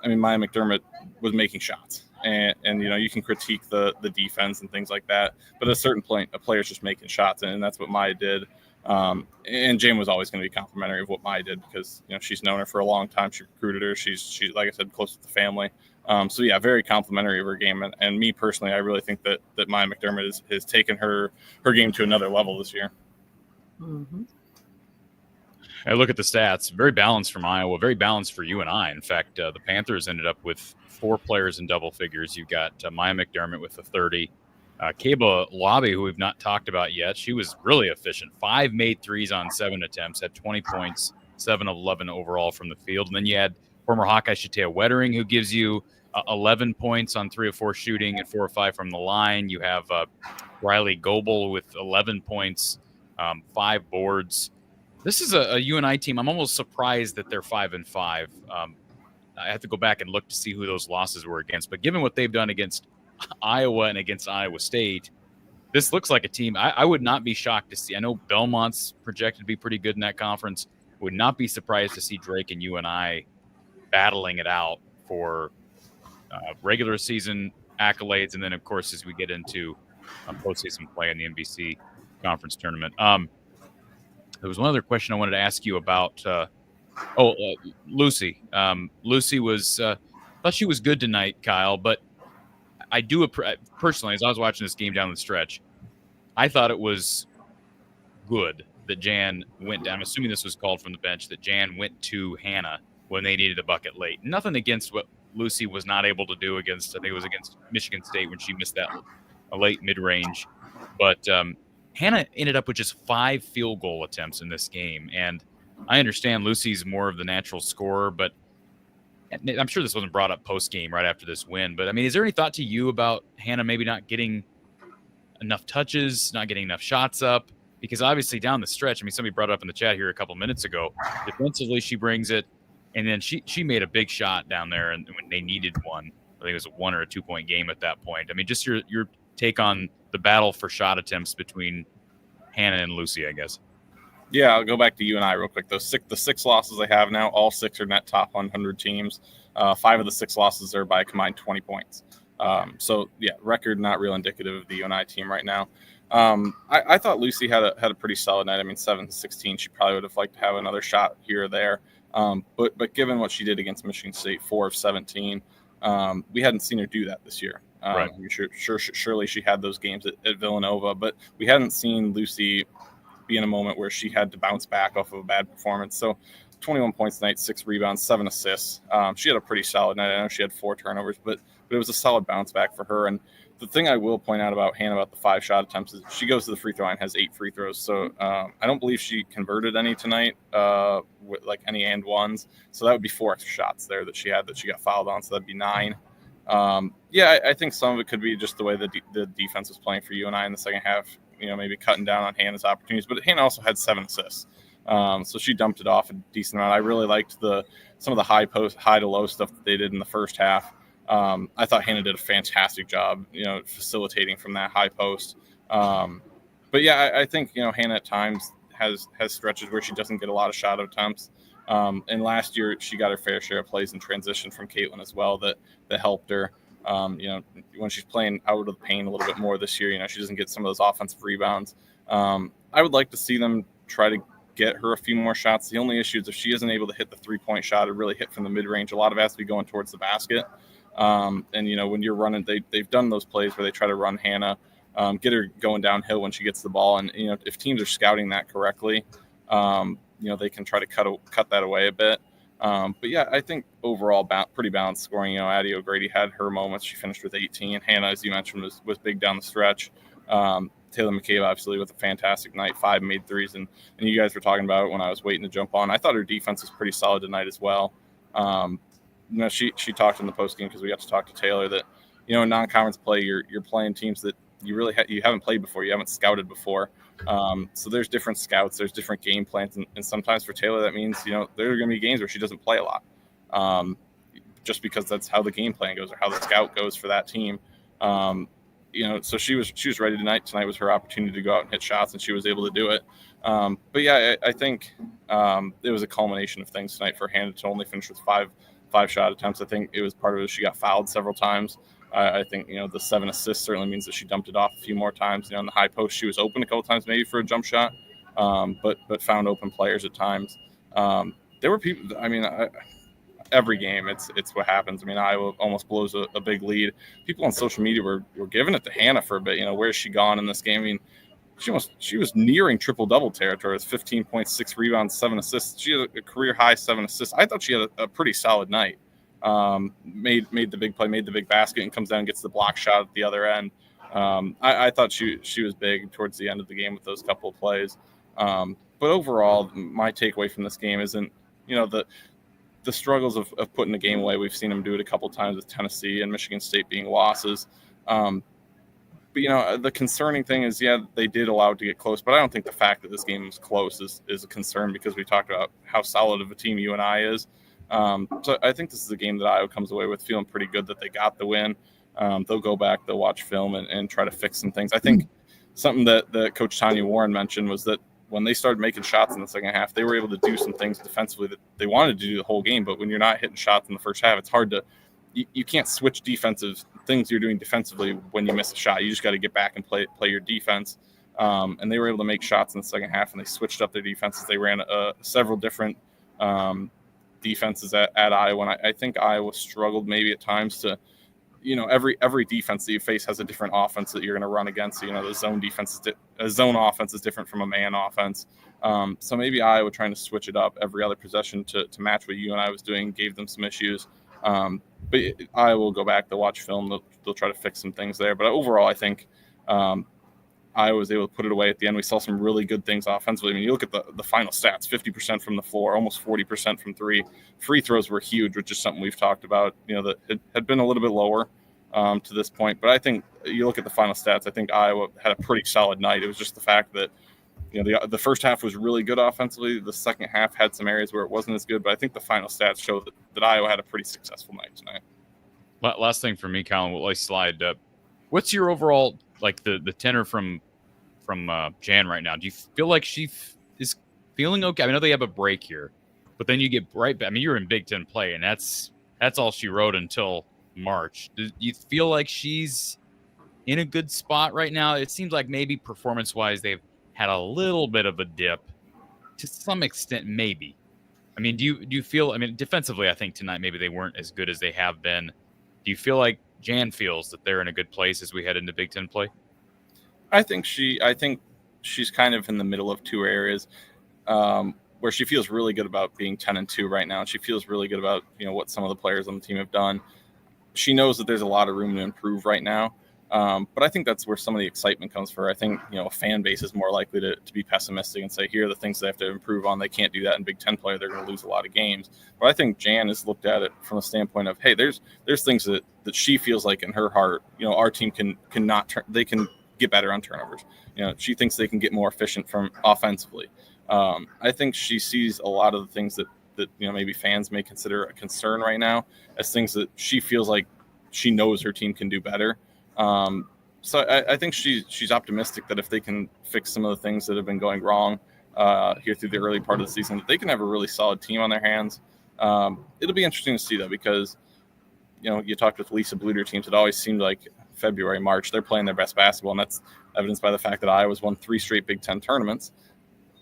Maya McDermott was making shots, and you can critique the defense and things like that, but at a certain point, a player's just making shots, and that's what Maya did. And Jane was always going to be complimentary of what Maya did, because she's known her for a long time. She recruited her. She's like I said, close to the family. So yeah, very complimentary of her game. And me personally, I really think that Maya McDermott has taken her game to another level this year. Mm-hmm. I look at the stats, very balanced from Iowa, very balanced for UNI. In fact, the Panthers ended up with 4 players in double figures. You've got Maya McDermott with a 30. Keba Lobby, who we've not talked about yet, she was really efficient. 5 made threes on 7 attempts, had 20 points, 7 of 11 overall from the field. And then you had former Hawkeye Shatea Wettering, who gives you 11 points on 3 of 4 shooting and 4 of 5 from the line. You have Riley Goebel with 11 points, 5 boards. This is a UNI team. I'm almost surprised that they're 5-5. I have to go back and look to see who those losses were against. But given what they've done against Iowa and against Iowa State, this looks like a team I would not be shocked to see. I know Belmont's projected to be pretty good in that conference. Would not be surprised to see Drake and UNI battling it out for regular season accolades, and then of course as we get into postseason play in the NBC conference tournament. There was one other question I wanted to ask you about. Lucy. Lucy was thought she was good tonight, Kyle, but I do personally, as I was watching this game down the stretch, I thought it was good that Jan went down. I'm assuming this was called from the bench, that Jan went to Hannah when they needed a bucket late. Nothing against what Lucy was not able to do against, I think it was against Michigan State when she missed that a late mid-range. But Hannah ended up with just 5 field goal attempts in this game. And I understand Lucy's more of the natural scorer, but I'm sure this wasn't brought up post-game right after this win. But, I mean, is there any thought to you about Hannah maybe not getting enough touches, not getting enough shots up? Because obviously down the stretch, I mean, somebody brought it up in the chat here a couple minutes ago. Defensively, she brings it. And then she made a big shot down there, and when they needed one. I think it was a 1 or a 2-point game at that point. I mean, just your take on the battle for shot attempts between Hannah and Lucy, I guess. Yeah, I'll go back to UNI real quick. The 6 losses they have now, all 6 are net top 100 teams. 5 of the 6 losses are by a combined 20 points. So yeah, record not real indicative of the UNI team right now. I thought Lucy had a pretty solid night. I mean, 7-16. She probably would have liked to have another shot here or there. But given what she did against Michigan State, 4 of 17, We hadn't seen her do that this year. Right. Surely she had those games at Villanova, but we hadn't seen Lucy be in a moment where she had to bounce back off of a bad performance. So 21 points tonight, 6 rebounds, 7 assists. She had a pretty solid night. I know she had 4 turnovers, but it was a solid bounce back for her. And the thing I will point out about Hannah about the 5 shot attempts is she goes to the free throw line, has 8 free throws. So I don't believe she converted any tonight, with like any and ones. So that would be 4 extra shots there that she got fouled on. So that'd be 9. I think some of it could be just the way the defense was playing for UNI in the second half. Maybe cutting down on Hannah's opportunities, but Hannah also had 7 assists. So she dumped it off a decent amount. I really liked some of the high to low stuff that they did in the first half. I thought Hannah did a fantastic job, facilitating from that high post. I think, Hannah at times has stretches where she doesn't get a lot of shot attempts. And last year she got her fair share of plays in transition from Caitlin as well that helped her. When she's playing out of the paint a little bit more this year, she doesn't get some of those offensive rebounds. I would like to see them try to get her a few more shots. The only issue is if she isn't able to hit the 3-point shot or really hit from the mid-range, a lot of it has to be going towards the basket. When you're running, they've done those plays where they try to run Hannah, get her going downhill when she gets the ball. And, if teams are scouting that correctly, they can try to cut that away a bit. I think overall pretty balanced scoring. Addie O'Grady had her moments. She finished with 18. Hannah, as you mentioned, was big down the stretch. Taylor McCabe, obviously, with a fantastic night, 5 made threes. And you guys were talking about it when I was waiting to jump on. I thought her defense was pretty solid tonight as well. She talked in the postgame because we got to talk to Taylor that, in non-conference play, you're playing teams that you really you haven't played before. You haven't scouted before. So there's different scouts. There's different game plans. And sometimes for Taylor, that means, there are going to be games where she doesn't play a lot. Just because that's how the game plan goes or how the scout goes for that team. So she was ready tonight. Tonight was her opportunity to go out and hit shots, and she was able to do it. I think it was a culmination of things tonight for Hannah to only finish with five shot attempts. I think it was part of it. She got fouled several times. I think, the 7 assists certainly means that she dumped it off a few more times. In the high post, she was open a couple times maybe for a jump shot, but found open players at times. There were people, every game, it's what happens. Iowa almost blows a big lead. People on social media were giving it to Hannah for a bit. Where's she gone in this game? She was nearing triple-double territory with 15.6 rebounds, 7 assists. She had a career-high 7 assists. I thought she had a pretty solid night. Made the big play, made the big basket, and comes down and gets the block shot at the other end. I thought she was big towards the end of the game with those couple of plays. But overall, my takeaway from this game isn't, the struggles of putting the game away. We've seen them do it a couple of times with Tennessee and Michigan State being losses. But the concerning thing is, they did allow it to get close, but I don't think the fact that this game was close is a concern because we talked about how solid of a team UNI is. So I think this is a game that Iowa comes away with feeling pretty good that they got the win. They'll go back, they'll watch film and try to fix some things. I think something that Coach Tanya Warren mentioned was that when they started making shots in the second half, they were able to do some things defensively that they wanted to do the whole game. But when you're not hitting shots in the first half, it's hard to you can't switch defensive things you're doing defensively when you miss a shot. You just got to get back and play your defense. And they were able to make shots in the second half, and they switched up their defenses. They ran several different defenses at Iowa. And I think Iowa struggled maybe at times to, every defense that you face has a different offense that you're going to run against. The zone defense a zone offense is different from a man offense. So maybe Iowa trying to switch it up every other possession to match what UNI was doing gave them some issues. But Iowa will go back, they'll watch film, they'll try to fix some things there. But overall, I think Iowa was able to put it away at the end. We saw some really good things offensively. You look at the final stats, 50% from the floor, almost 40% from 3. Free throws were huge, which is something we've talked about, that it had been a little bit lower to this point. But I think you look at the final stats, I think Iowa had a pretty solid night. It was just the fact that, the first half was really good offensively. The second half had some areas where it wasn't as good. But I think the final stats show that Iowa had a pretty successful night tonight. Last thing for me, Colin, will I slide up? What's your overall, the tenor from Jan right now? Do you feel like she is feeling okay? I know they have a break here, but then you get right back. You're in Big Ten play, and that's all she wrote until March. Do you feel like she's in a good spot right now? It seems like maybe performance-wise they've had a little bit of a dip to some extent, maybe. Do you feel, defensively, I think tonight maybe they weren't as good as they have been. Do you feel like Jan feels that they're in a good place as we head into Big Ten play? I think she's kind of in the middle of two areas, where she feels really good about being 10-2 right now. She feels really good about what some of the players on the team have done. She knows that there's a lot of room to improve right now. But I think that's where some of the excitement comes for. I think, a fan base is more likely to be pessimistic and say, here are the things they have to improve on. They can't do that in Big Ten play. They're going to lose a lot of games. But I think Jan has looked at it from a standpoint of, hey, there's things that she feels like in her heart, our team they can get better on turnovers. She thinks they can get more efficient from offensively. I think she sees a lot of the things that maybe fans may consider a concern right now as things that she feels like she knows her team can do better. So I think she's optimistic that if they can fix some of the things that have been going wrong here through the early part of the season, that they can have a really solid team on their hands. It'll be interesting to see, though, because you talked with Lisa Bluter teams. It always seemed like February, March, they're playing their best basketball, and that's evidenced by the fact that Iowa's won 3 straight Big Ten tournaments.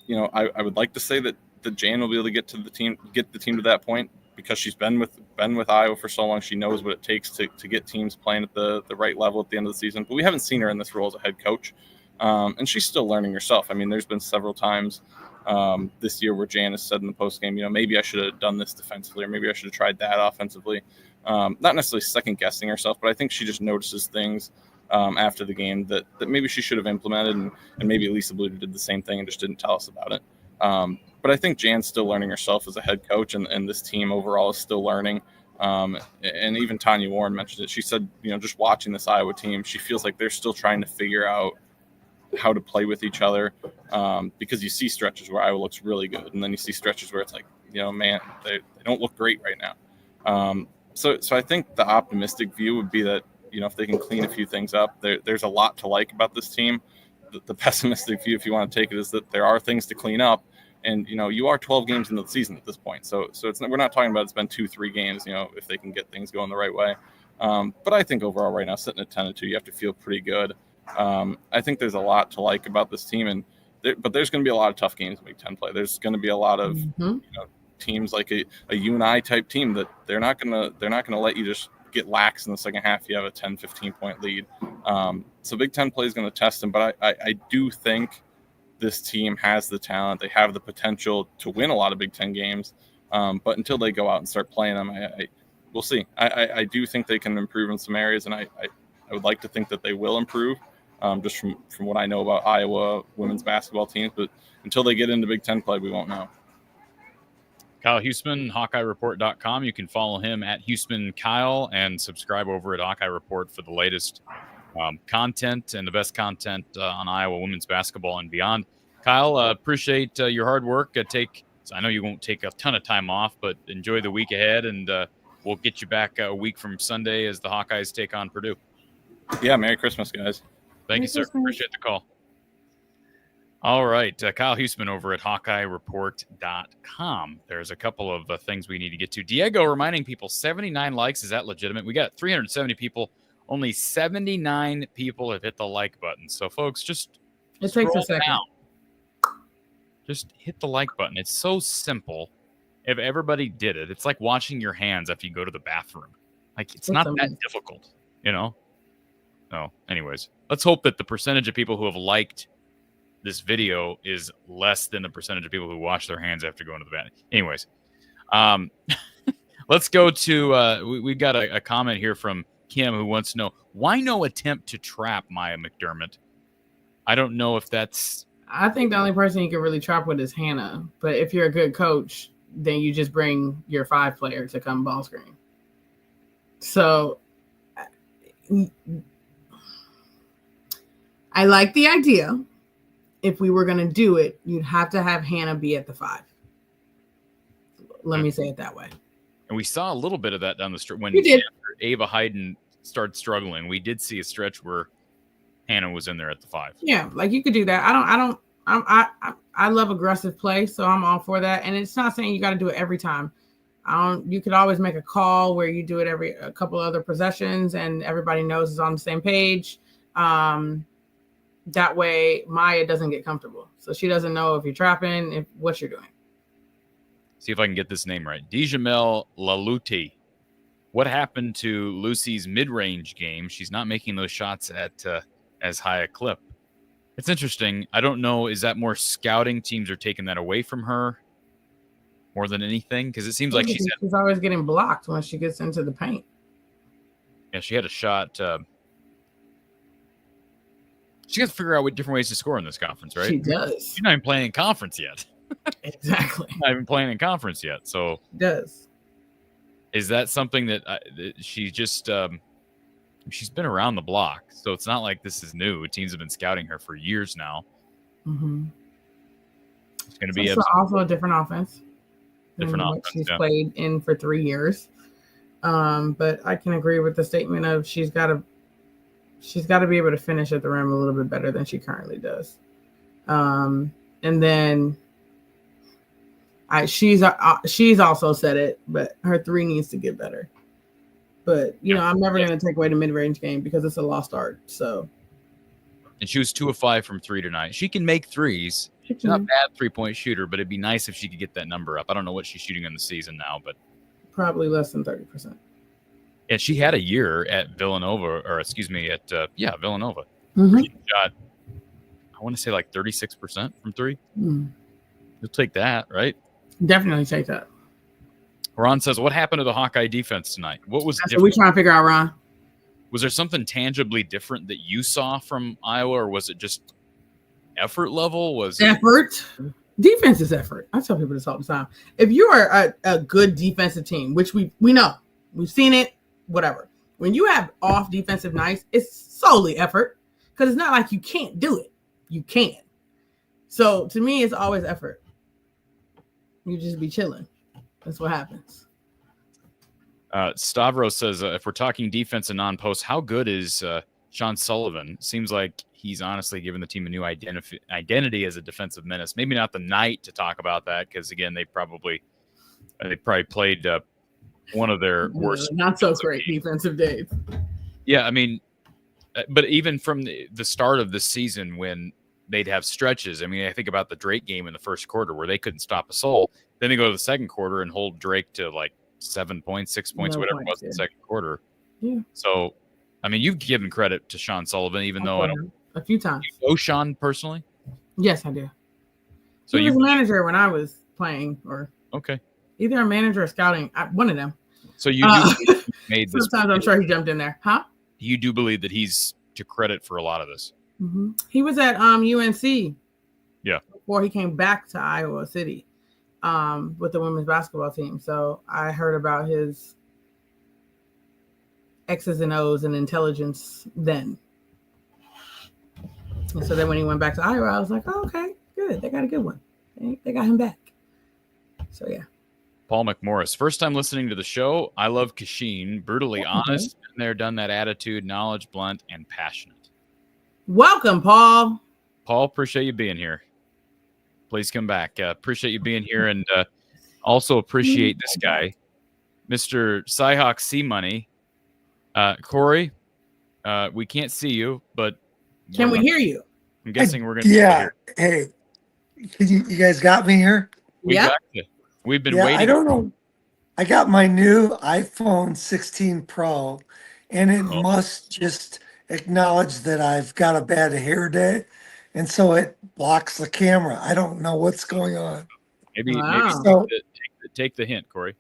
I would like to say that Jan will be able to get the team to that point, because she's been with Iowa for so long. She knows what it takes to get teams playing at the right level at the end of the season. But we haven't seen her in this role as a head coach, and she's still learning herself. I mean, there's been several times this year where Jan has said in the postgame, maybe I should have done this defensively, or maybe I should have tried that offensively. Not necessarily second guessing herself, but I think she just notices things after the game that maybe she should have implemented, and maybe Lisa Bluter did the same thing and just didn't tell us about it. But I think Jan's still learning herself as a head coach, and this team overall is still learning. And even Tanya Warren mentioned it. She said, just watching this Iowa team, she feels like they're still trying to figure out how to play with each other, because you see stretches where Iowa looks really good, and then you see stretches where it's like, man, they don't look great right now. So I think the optimistic view would be that, if they can clean a few things up, there's a lot to like about this team. The pessimistic view, if you want to take it, is that there are things to clean up. And, you are 12 games into the season at this point. So we're not talking about it's been 2-3 games, if they can get things going the right way. But I think overall right now, sitting at 10-2, you have to feel pretty good. I think there's a lot to like about this team, but there's going to be a lot of tough games in Big Ten play. There's going to be a lot of teams like a UNI type team that they're not going to let you just get lax in the second half. You have a 10-15 point lead. So Big Ten play is going to test them, but I do think this team has the talent. They have the potential to win a lot of Big Ten games. But until they go out and start playing them, we'll see. I do think they can improve in some areas, and I would like to think that they will improve, just from what I know about Iowa women's basketball teams. But until they get into Big Ten play, we won't know. Kyle Huseman, HawkeyeReport.com. You can follow him at HusemanKyle and subscribe over at Hawkeye Report for the latest content and the best content on Iowa women's basketball and beyond. Kyle, appreciate your hard work. I know you won't take a ton of time off, but enjoy the week ahead, and we'll get you back a week from Sunday as the Hawkeyes take on Purdue. Yeah, Merry Christmas, guys. Thank you, sir. Appreciate the call. All right, Kyle Huseman over at HawkeyeReport.com. There's a couple of things we need to get to. Diego reminding people, 79 likes. Is that legitimate? We got 370 people. Only 79 people have hit the like button. So, folks, just it takes a second. Down. Just hit the like button. It's so simple. If everybody did it, it's like washing your hands after you go to the bathroom. Like, it's not that difficult, So, anyways, let's hope that the percentage of people who have liked this video is less than the percentage of people who wash their hands after going to the bathroom. Anyways, let's go to we got a comment here from Kim, who wants to know, why no attempt to trap Maya McDermott? I don't know if that's... I think the only person you can really trap with is Hannah. But if you're a good coach, then you just bring your 5 player to come ball screen. So I like the idea. If we were going to do it, you'd have to have Hannah be at the 5. Let me say it that way. And we saw a little bit of that down the stretch when Ava Hayden started struggling. We did see a stretch where Hannah was in there at the 5. Yeah, like you could do that. I love aggressive play, so I'm all for that. And it's not saying you got to do it every time. You could always make a call where you do it every a couple of other possessions, and everybody knows is on the same page. That way, Maya doesn't get comfortable, so she doesn't know if you're trapping, what you're doing. See if I can get this name right. Djamel Laluti what happened to Lucy's mid-range game? She's not making those shots at as high a clip. It's interesting. I don't know. Is that more scouting? Teams are taking that away from her more than anything? Because it seems like she's always getting blocked when she gets into the paint. Yeah, she had a shot. She has to figure out what different ways to score in this conference, right? She does. She's not even playing in conference yet. Exactly. Not even playing in conference yet. So she does. Is that something that she just she's been around the block, so it's not like this is new. Teams have been scouting her for years now. Mm-hmm. It's going to be also a different offense. Different offense. She's played in for 3 years. But I can agree with the statement of she's got to be able to finish at the rim a little bit better than she currently does. And then she's also said it, but her 3 needs to get better. But I'm never going to take away the mid-range game because it's a lost art. So, and she was 2 of 5 from 3 tonight. She can make threes. She's not a bad 3-point shooter, but it'd be nice if she could get that number up. I don't know what she's shooting in the season now, but probably less than 30%. And she had a year at Villanova, Villanova. Mm-hmm. She shot, I want to say like 36% from 3. Mm. You'll take that, right? Definitely take that. Ron says, what happened to the Hawkeye defense tonight? What was different? We're trying to figure out, Ron. Was there something tangibly different that you saw from Iowa, or was it just effort level? Defense is effort. I tell people this all the time. If you are a good defensive team, which we know, we've seen it, whatever. When you have off defensive nights, it's solely effort because it's not like you can't do it. You can. So to me, it's always effort. You just be chilling. That's what happens. Stavros says, if we're talking defense and non-post, how good is Sean Sullivan? Seems like he's honestly given the team a new identity as a defensive menace. Maybe not the night to talk about that because, again, they probably played one of their worst. Not so great defensive days. Yeah, I mean, but even from the start of this season when they'd have stretches, I mean, I think about the Drake game in the first quarter where they couldn't stop a soul. Then they go to the second quarter and hold Drake to like 7 points, 6 points, whatever it was in the second quarter. Yeah. So, I mean, you've given credit to Sean Sullivan, even though I don't. A few times. You know Sean personally? Yes, I do. So he was a manager when I was playing, or either a manager or scouting. One of them. So you made this. Sometimes I'm sure he jumped in there, huh? You do believe that he's to credit for a lot of this. Mm-hmm. He was at UNC. Yeah. Before he came back to Iowa City, with the women's basketball team. So I heard about his X's and O's and intelligence then. And so then when he went back to Iowa, I was like, oh, okay, good. They got a good one. They got him back. So, yeah. Paul McMorris. First time listening to the show. I love Kachine. Brutally honest. Been there, done that attitude, knowledge, blunt, and passionate. Welcome, Paul. Paul, appreciate you being here. Please come back. Appreciate you being here, and also appreciate this guy, Mr. Cyhawk C Money. Corey, we can't see you, but can we hear you? I'm guessing we're going to hear. Hey, you guys got me here? We got you. We've been waiting. I don't know. I got my new iPhone 16 Pro, and it must just acknowledge that I've got a bad hair day, and so it blocks the camera. I don't know what's going on. Maybe take the hint, Corey.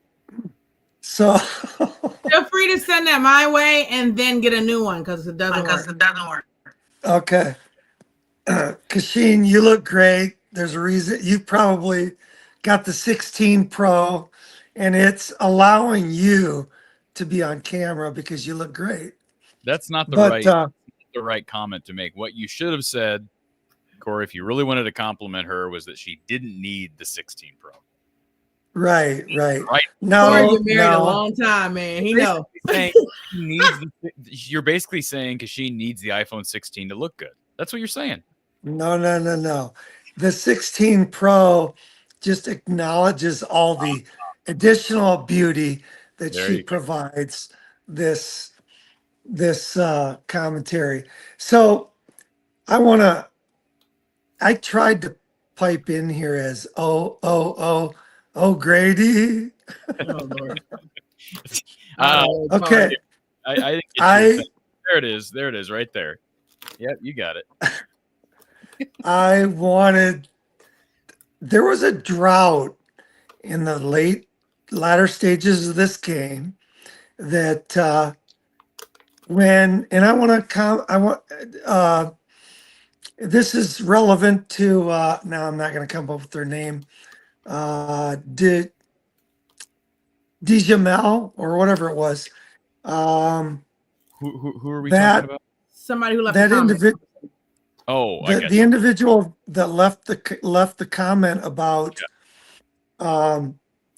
So feel free to send that my way and then get a new one because it doesn't work. Okay. Kachine, you look great. There's a reason you probably got the 16 Pro, and it's allowing you to be on camera because you look great. That's not the right comment to make. What you should have said, Corey, if you really wanted to compliment her, was that she didn't need the 16 Pro. Right. No, Corey been married a long time, man. He knows. You're basically saying Kachine needs the iPhone 16 to look good. That's what you're saying. No. The 16 Pro just acknowledges all the additional beauty that she provides this commentary. So I tried to pipe in here as Grady. Oh, Lord. Okay. I think there it is. There it is, right there. Yep, you got it. There was a drought in the latter stages of this game that this is relevant to now I'm not going to come up with their name. Dijamel or whatever it was. Who are we talking about? Somebody who left that a comment. The individual that left the comment about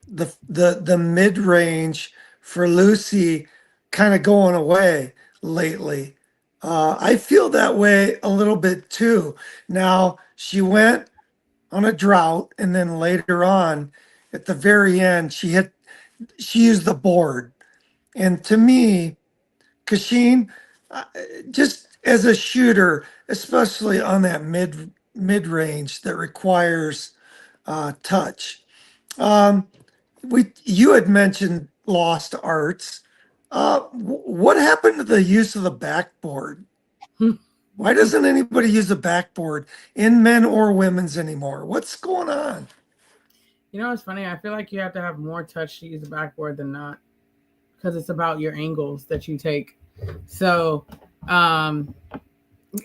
the mid range for Lucy kind of going away lately. I feel that way a little bit too. Now she went on a drought, and then later on, at the very end, she used the board, and to me, Kachine, just as a shooter, especially on that mid range that requires touch. You had mentioned lost arts. What happened to the use of the backboard? Why doesn't anybody use the backboard in men or women's anymore? What's going on? You know, it's funny. I feel like you have to have more touch to use the backboard than not, because it's about your angles that you take. So, and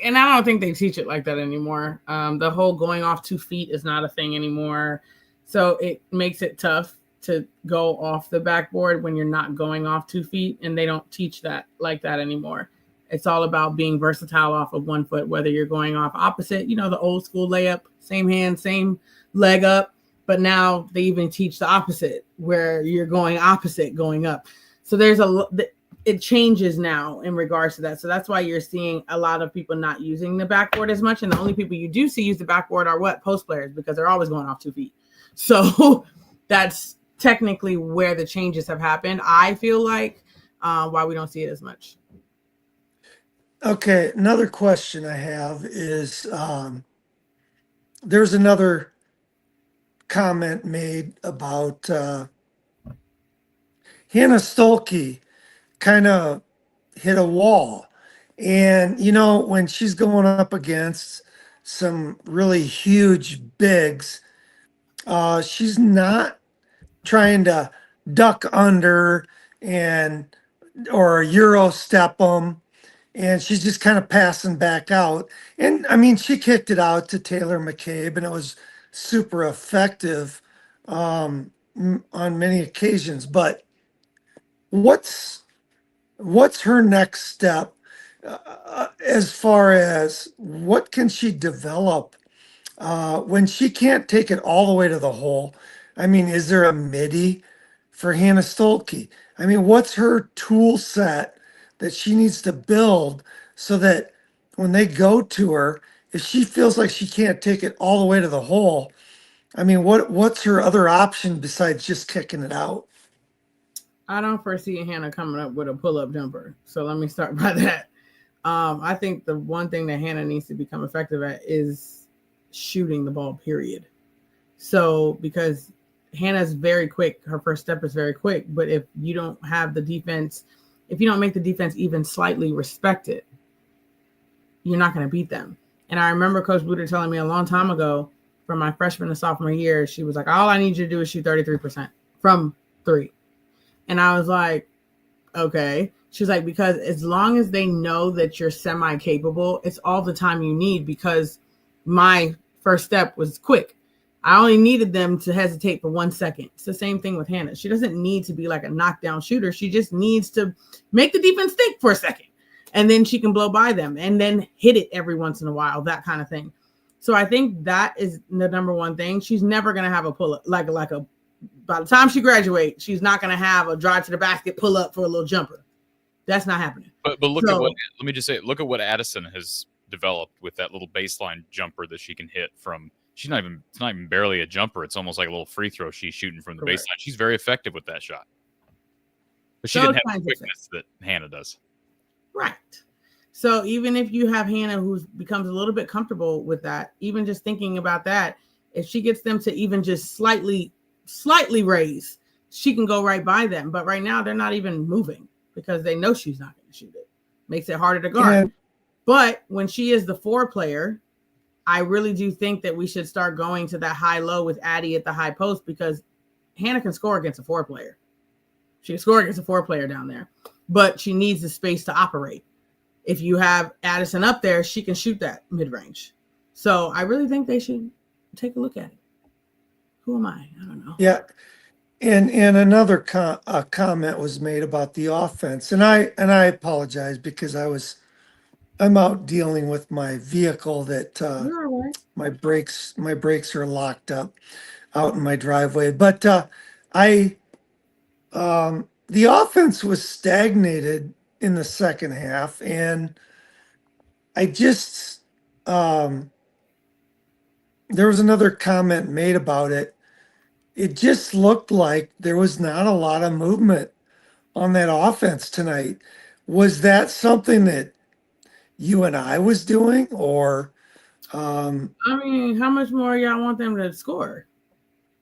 I don't think they teach it like that anymore. The whole going off 2 feet is not a thing anymore. So it makes it tough to go off the backboard when you're not going off 2 feet, and they don't teach that like that anymore. It's all about being versatile off of 1 foot, whether you're going off opposite, the old school layup, same hand, same leg up. But now they even teach the opposite, where you're going opposite, going up. So it changes now in regards to that. So that's why you're seeing a lot of people not using the backboard as much. And the only people you do see use the backboard are post players, because they're always going off 2 feet. So that's technically where the changes have happened. I feel like why we don't see it as much. Okay, another question I have is there's another comment made about Hannah Stolke kind of hit a wall. And, when she's going up against some really huge bigs, she's not trying to duck under or Euro step them. And she's just kind of passing back out. And I mean, she kicked it out to Taylor McCabe, and it was super effective on many occasions. But what's her next step as far as what can she develop when she can't take it all the way to the hole? I mean, is there a midi for Hannah Stolke? I mean, what's her tool set that she needs to build so that when they go to her, if she feels like she can't take it all the way to the hole, I mean, what's her other option besides just kicking it out? I don't foresee Hannah coming up with a pull-up jumper. So let me start by that. I think the one thing that Hannah needs to become effective at is shooting the ball, period. So because Hannah's very quick, her first step is very quick, but if you don't have the defense, if you don't make the defense even slightly respect it, you're not going to beat them. And I remember Coach Buter telling me a long time ago, from my freshman to sophomore year, she was like, all I need you to do is shoot 33% from 3. And I was like, okay. She's like, because as long as they know that you're semi-capable, it's all the time you need, because my first step was quick. I only needed them to hesitate for 1 second. It's the same thing with Hannah. She doesn't need to be like a knockdown shooter. She just needs to make the defense think for a second, and then she can blow by them and then hit it every once in a while, that kind of thing. So I think that is the number one thing. She's never going to have a pull-up, by the time she graduates, she's not going to have a drive to the basket, pull up for a little jumper. That's not happening. But look at let me just say, look at what Addison has developed with that little baseline jumper that she can hit from. It's not even barely a jumper. It's almost like a little free throw she's shooting from the baseline. She's very effective with that shot. But she didn't have the quickness that Hannah does. Right. So even if you have Hannah who becomes a little bit comfortable with that, even just thinking about that, if she gets them to even just slightly raise she can go right by them. But right now they're not even moving because they know she's not going to shoot it. Makes it harder to guard. And- but when she is the 4 player, I really do think that we should start going to that high-low with Addie at the high post, because Hannah can score against a 4 player. She can score against a 4 player down there, but she needs the space to operate. If you have Addison up there, she can shoot that mid-range. So I really think they should take a look at it. Who am I? I don't know. Yeah. And another comment was made about the offense. And I apologize because I'm out dealing with my vehicle that You're all right. my brakes are locked up out in my driveway. But the offense was stagnated in the second half, and I just there was another comment made about it. It just looked like there was not a lot of movement on that offense tonight. Was that something that you and I was doing, or I mean, how much more y'all want them to score?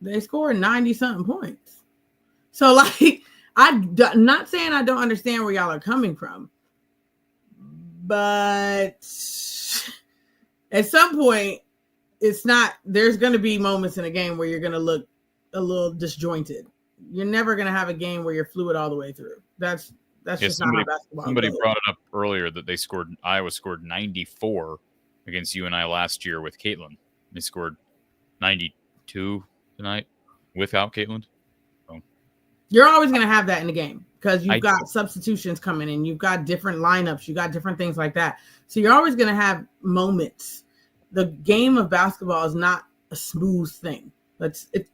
They scored 90-something points. So, like, I'm not saying I don't understand where y'all are coming from, but at some point, it's not. There's going to be moments in a game where you're going to look a little disjointed. You're never going to have a game where you're fluid all the way through. That's just not how basketball. Somebody brought it up earlier that Iowa scored 94 against UNI last year with Caitlin. They scored 92 tonight without Caitlin. So. You're always going to have that in the game because you've got substitutions coming in. You've got different lineups. You got different things like that. So you're always going to have moments. The game of basketball is not a smooth thing. It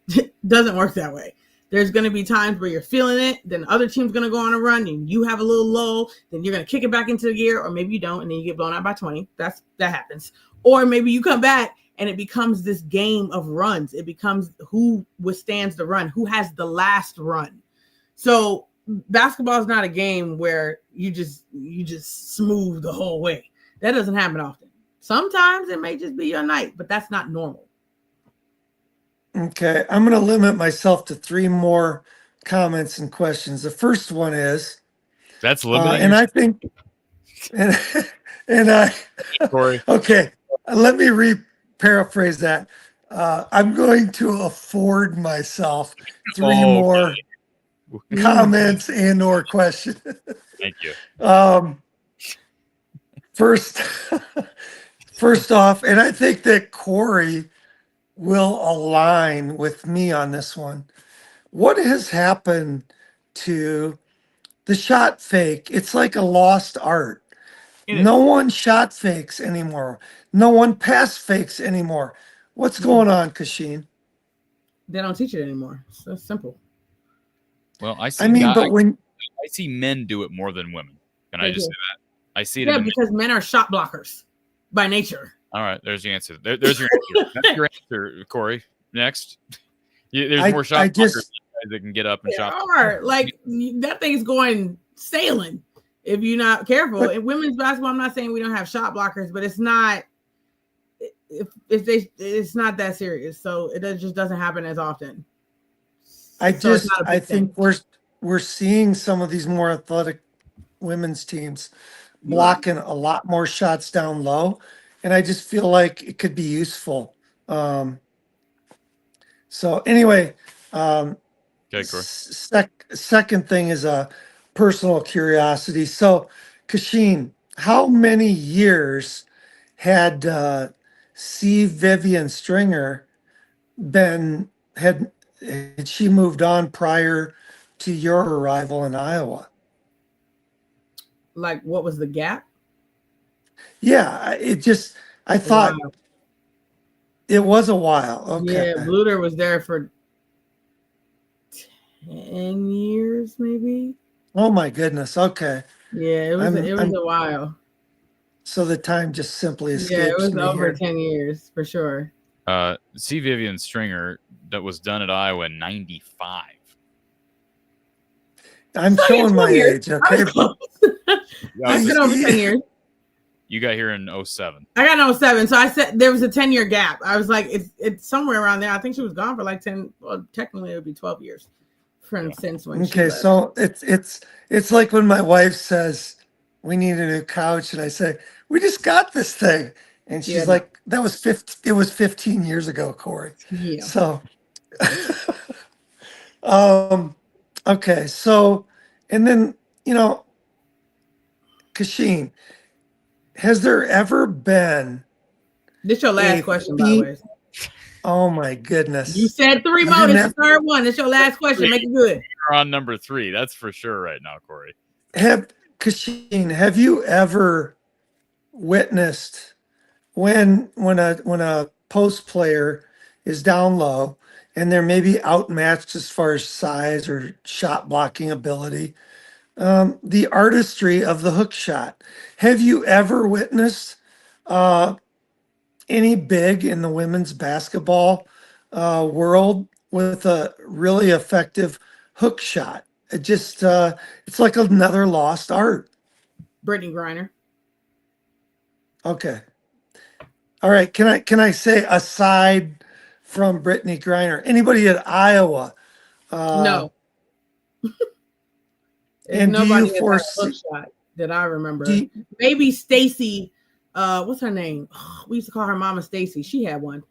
doesn't work that way. There's going to be times where you're feeling it, then the other team's going to go on a run, and you have a little lull, then you're going to kick it back into the gear, or maybe you don't, and then you get blown out by 20. That happens. Or maybe you come back, and it becomes this game of runs. It becomes who withstands the run, who has the last run. So basketball is not a game where you just smooth the whole way. That doesn't happen often. Sometimes it may just be your night, but that's not normal. Okay, I'm going to limit myself to 3 more comments and questions. The first one is that's limiting, and I think, and I Corey. Okay, let me paraphrase that. I'm going to afford myself 3 more comments and or questions. Thank you. First off, and I think that Corey will align with me on this one. What has happened to the shot fake? It's like a lost art. No one shot fakes anymore. No one pass fakes anymore. What's going on, Kachine? They don't teach it anymore. So it's simple. Well, I see. I mean, but when I see men do it more than women, can I just say that? I see it. Yeah, because men are shot blockers by nature. All right, there's the answer. There's your answer. That's your answer, Corey. Next, there's more shot blockers that can get up and shot. Like that thing's going sailing if you're not careful. In women's basketball, I'm not saying we don't have shot blockers, but it's not. It's not that serious, so it just doesn't happen as often. I think we're seeing some of these more athletic women's teams blocking a lot more shots down low, and I just feel like it could be useful. So anyway, second thing is a personal curiosity. So, Kachine, how many years had C. Vivian Stringer had she moved on prior to your arrival in Iowa? Like, what was the gap? Yeah, I thought it was a while. Okay. Yeah, Bluter was there for 10 years, maybe. Oh my goodness. Okay. Yeah, it was a while. So the time just simply escapes me. Yeah, it was over here. 10 years for sure. C. Vivian Stringer, that was done at Iowa in 95. I'm showing my age, okay? I've been over 10 years. You got here in 07. I got in 07. So I said there was a 10-year gap. I was like, it's somewhere around there. I think she was gone for like 10. Well, technically it would be 12 years since when she Okay, left. so it's like when my wife says we need a new couch, and I say we just got this thing, and she's Yeah, no. like, "That was 50. It was 15 years ago, Corey." Yeah. So, okay, so, and then Kachine, has there ever been This your last a question, by the way. Oh my goodness! You said 3 You more. didn't This is have- the third one. This your last question. Make it good. You're on number 3. That's for sure right now, Corey. Kachine, have you ever witnessed when a post player is down low and they're maybe outmatched as far as size or shot blocking ability, the artistry of the hook shot? Have you ever witnessed any big in the women's basketball world with a really effective hook shot? It just it's like another lost art. Brittany Griner. Okay. All right. Can I say, aside from Brittany Griner, anybody at Iowa? No. And do nobody you has foresee? had a hook shot that I remember. Do you- Maybe Stacy. What's her name? We used to call her Mama Stacy. She had one.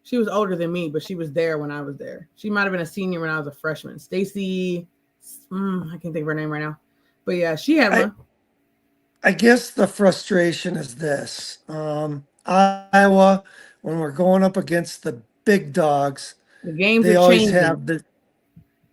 She was older than me, but she was there when I was there. She might have been a senior when I was a freshman. Stacy, I can't think of her name right now. But yeah, she had one. I guess the frustration is this. Iowa, when we're going up against the big dogs, The games they are always changing. have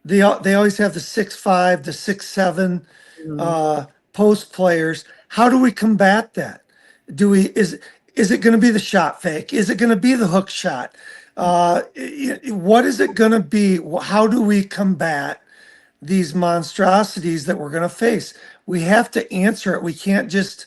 they always have the 6'5", the 6'7" post players. How do we combat that? Is it going to be the shot fake? Is it going to be the hook shot? What is it going to be? How do we combat these monstrosities that we're going to face? We have to answer it. We can't just,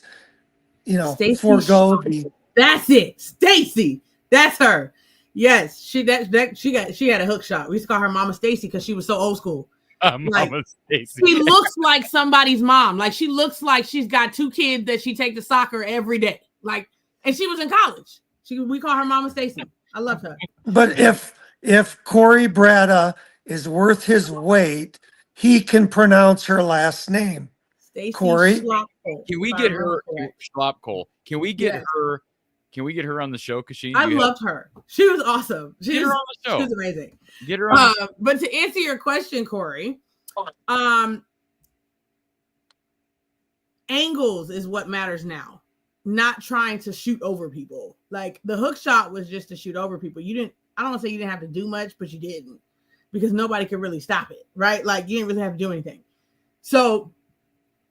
Stacey forego Sharp. the. That's it. Stacy. That's her. Yes, she had a hook shot. We used to call her Mama Stacy because she was so old school. Mama Stacy. She looks like somebody's mom. Like she looks like she's got 2 kids that she take to soccer every day. Like, and she was in college. We call her Mama Stacy. I loved her. But if Corey Brada is worth his weight, he can pronounce her last name. Stacey Corey? Schlopko. Can we get her Schlopko? Can we get her? Can we get her on the show? Kachine? I loved her. She was awesome. Get her on the show. She was amazing. Get her on. But to answer your question, Corey, angles is what matters now. Not trying to shoot over people. Like the hook shot was just to shoot over people. I don't want to say you didn't have to do much, but you didn't, because nobody could really stop it, right? Like you didn't really have to do anything. So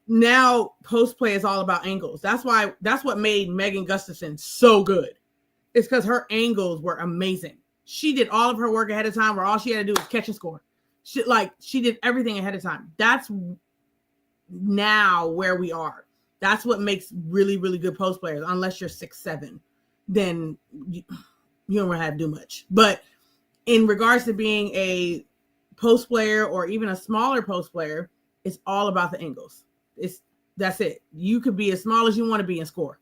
now post play is all about angles. That's what made Megan Gustafson so good. It's because her angles were amazing. She did all of her work ahead of time, where all she had to do was catch and score. She did everything ahead of time. That's now where we are. That's what makes really, really good post players. Unless you're 6'7", then you don't really have to do much. But in regards to being a post player or even a smaller post player, it's all about the angles. That's it. You could be as small as you want to be and score.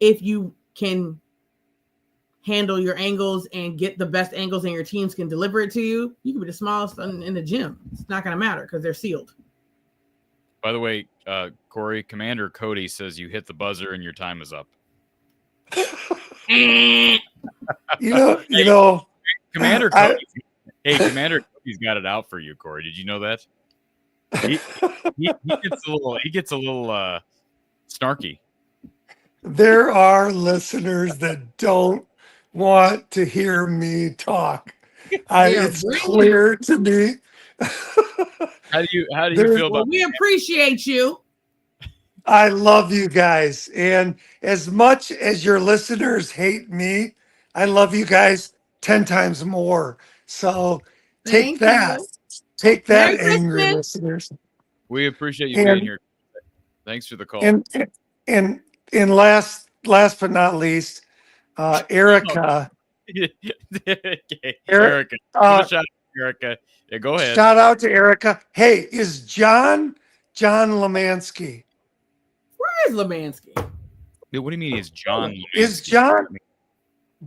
If you can handle your angles and get the best angles and your teams can deliver it to you, you can be the smallest in the gym. It's not going to matter because they're sealed. By the way, Corey, Commander Cody says you hit the buzzer and your time is up. Commander Cody. Commander Cody's got it out for you, Corey. Did you know that? He gets a little snarky. There are listeners that don't want to hear me talk. It's clear to me. How do you feel about? Well, we appreciate you. I love you guys, and as much as your listeners hate me, I love you guys 10 times more. So take that, Merry angry Christmas. listeners. We appreciate you being here. Thanks for the call. And last but not least, Erica. Erica. Give a shout out to Erica. Yeah, go ahead. Shout out to Erica. Hey, is John Lemansky? Where is Lemansky? Dude, what do you mean is John? Is John?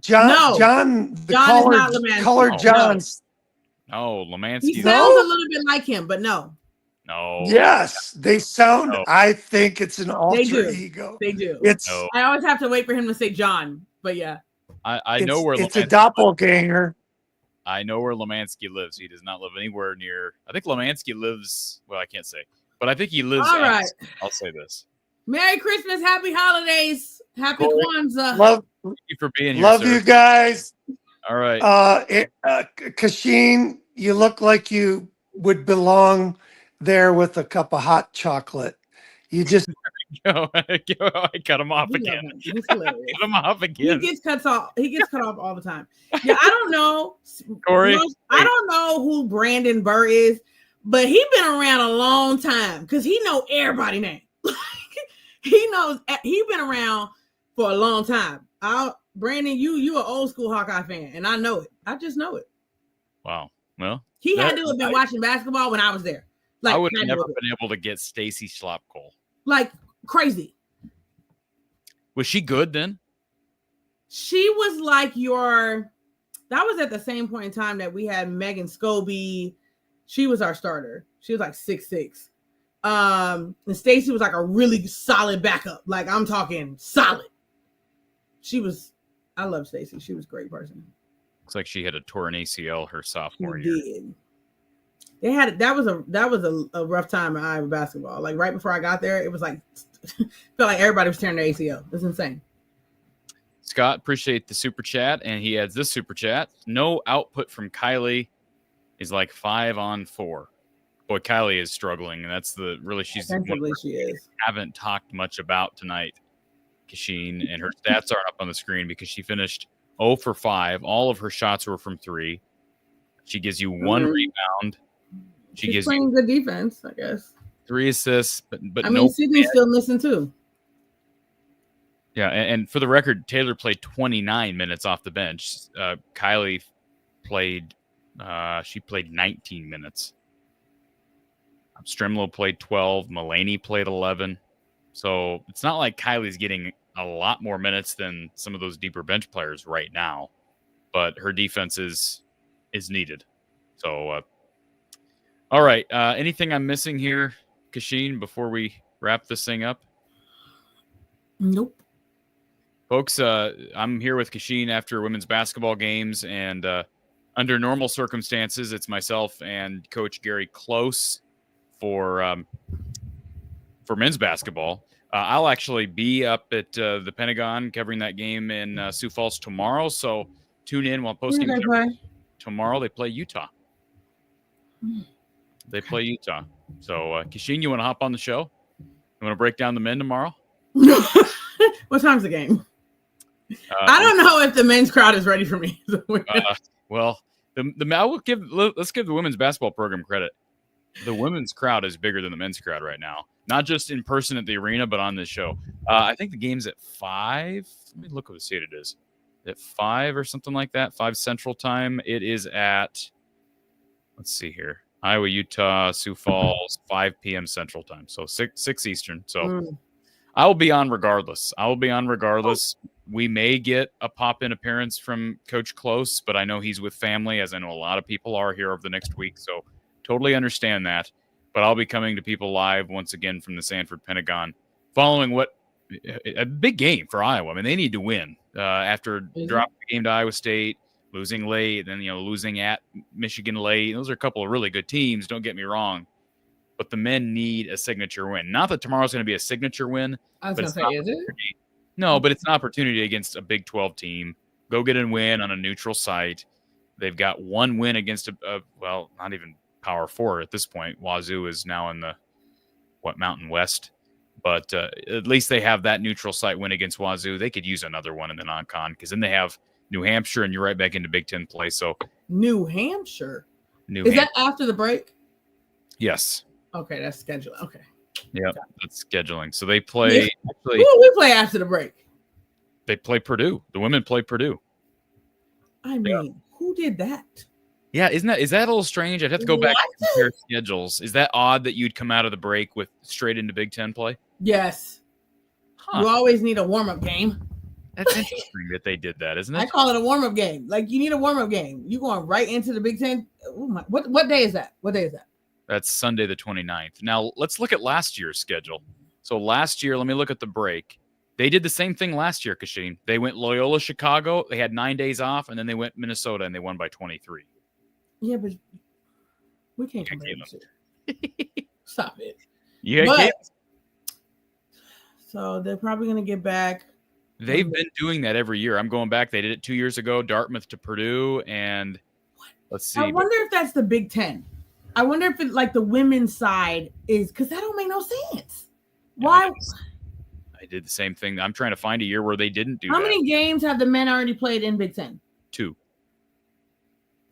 No. John, the John is not Lemansky. color No. John's. Oh, He Lemansky. sounds a little bit like him, but no. No. Yes, they sound. No. I think it's an They alter do. ego. They do. It's No. I always have to wait for him to say John, but yeah. I know where it's a Lemansky doppelganger. I know where Lemansky lives. He does not live anywhere near. I think Lemansky lives. Well, I can't say, but I think he lives. All right. I'll say this. Merry Christmas, Happy Holidays, Happy Corey, Kwanzaa. Love Thank you for being here. love sir. you guys. All right. Kachine, you look like you would belong there with a cup of hot chocolate. You just I cut him off We again. love him. He's hilarious. Cut him off He again. gets cut off. He gets cut off all the time. Yeah, I don't know. Corey, I don't know who Brandon Burr is, but he been around a long time because he know everybody name. He knows. He been around for a long time. Brandon, you an old school Hawkeye fan, and I know it. I just know it. Wow. Well, He had to have been watching basketball when I was there. Like I would have had to never have been able to get Stacy Schlapcole. like crazy. Was she good then? She was like that was at the same point in time that we had Megan Scobie. She was our starter. She was like 6'6". And Stacy was like a really solid backup. Like I'm talking solid. I love Stacy. She was a great person. Looks like she had a torn ACL her sophomore She year. did. That was a rough time in Iowa basketball. Like right before I got there, it was like felt like everybody was tearing their ACL. It's insane. Scott, appreciate the super chat, and he adds this super chat. No output from Kylie is like 5 on 4. Boy, Kylie is struggling, and that's she's the one She is. we haven't talked much about tonight. Kachine, and her stats aren't up on the screen because she finished 0 for 5. All of her shots were from 3. She gives you 1 rebound. She's playing good defense, I guess. 3 assists, but I mean, Sydney's still missing too. Yeah, and for the record, Taylor played 29 minutes off the bench. Kylie played 19 minutes. Strimlow played 12. Mulaney played 11. So it's not like Kylie's getting a lot more minutes than some of those deeper bench players right now, but her defense is needed. So, all right. Anything I'm missing here, Kachine, before we wrap this thing up? Nope. Folks, I'm here with Kachine after women's basketball games, and under normal circumstances, it's myself and Coach Gary Close for men's basketball. I'll actually be up at the Pentagon covering that game in Sioux Falls tomorrow, so tune in while posting. Tomorrow they play Utah. They play Utah. So, Kachine, you want to hop on the show? You want to break down the men tomorrow? What time's the game? I don't know if the men's crowd is ready for me. Well, let's give the women's basketball program credit. The women's crowd is bigger than the men's crowd right now. Not just in person at the arena, but on this show. I think the game's at 5. Let me look what seat it is. At 5 or something like that. 5 Central Time. It is at, let's see here, Iowa, Utah, Sioux Falls, 5 p.m. Central Time. So 6 Eastern. So I will be on regardless. We may get a pop-in appearance from Coach Close, but I know he's with family, as I know a lot of people are here over the next week. So totally understand that. But I'll be coming to people live once again from the Sanford Pentagon, following a big game for Iowa. I mean, they need to win after dropping the game to Iowa State, losing late, then losing at Michigan late. Those are a couple of really good teams. Don't get me wrong, but the men need a signature win. Not that tomorrow's going to be a signature win. I was going to say, is it? No, but it's an opportunity against a Big 12 team. Go get a win on a neutral site. They've got 1 win against not even Power 4 at this point. Wazoo is now in the Mountain West, but at least they have that neutral site win against Wazoo. They could use another one in the non-con because then they have New Hampshire, and you're right back into Big 10 play. So New Hampshire. Is that after the break? Yes. Okay, that's scheduling. Okay. Yeah, that's scheduling. So they play. Who do we play after the break? They play Purdue. The women play Purdue. I mean, who did that? Yeah, is that a little strange? I'd have to go back and compare schedules. Is that odd that you'd come out of the break with straight into Big 10 play? Yes. Huh. You always need a warm-up game. That's interesting that they did that, isn't I it? call it a warm-up game. Like, you need a warm-up game. You going right into the Big Ten. Oh my, what day is that? What day is that? That's Sunday the 29th. Now, let's look at last year's schedule. So last year, let me look at the break. They did the same thing last year, Kachine. They went Loyola Chicago. They had 9 days off, and then they went Minnesota, and they won by 23. Yeah, but we can't compare the two. Stop it. Yeah, But, so they're probably going to get back. they've been doing that every year. I'm going back. They did it 2 years ago, Dartmouth to Purdue, and let's see. I wonder if that's the Big Ten. I wonder if it, like, the women's side is, because that don't make no sense. Why? I did the same thing. I'm trying to find a year where they didn't do that. How many games have the men already played in Big Ten? 2.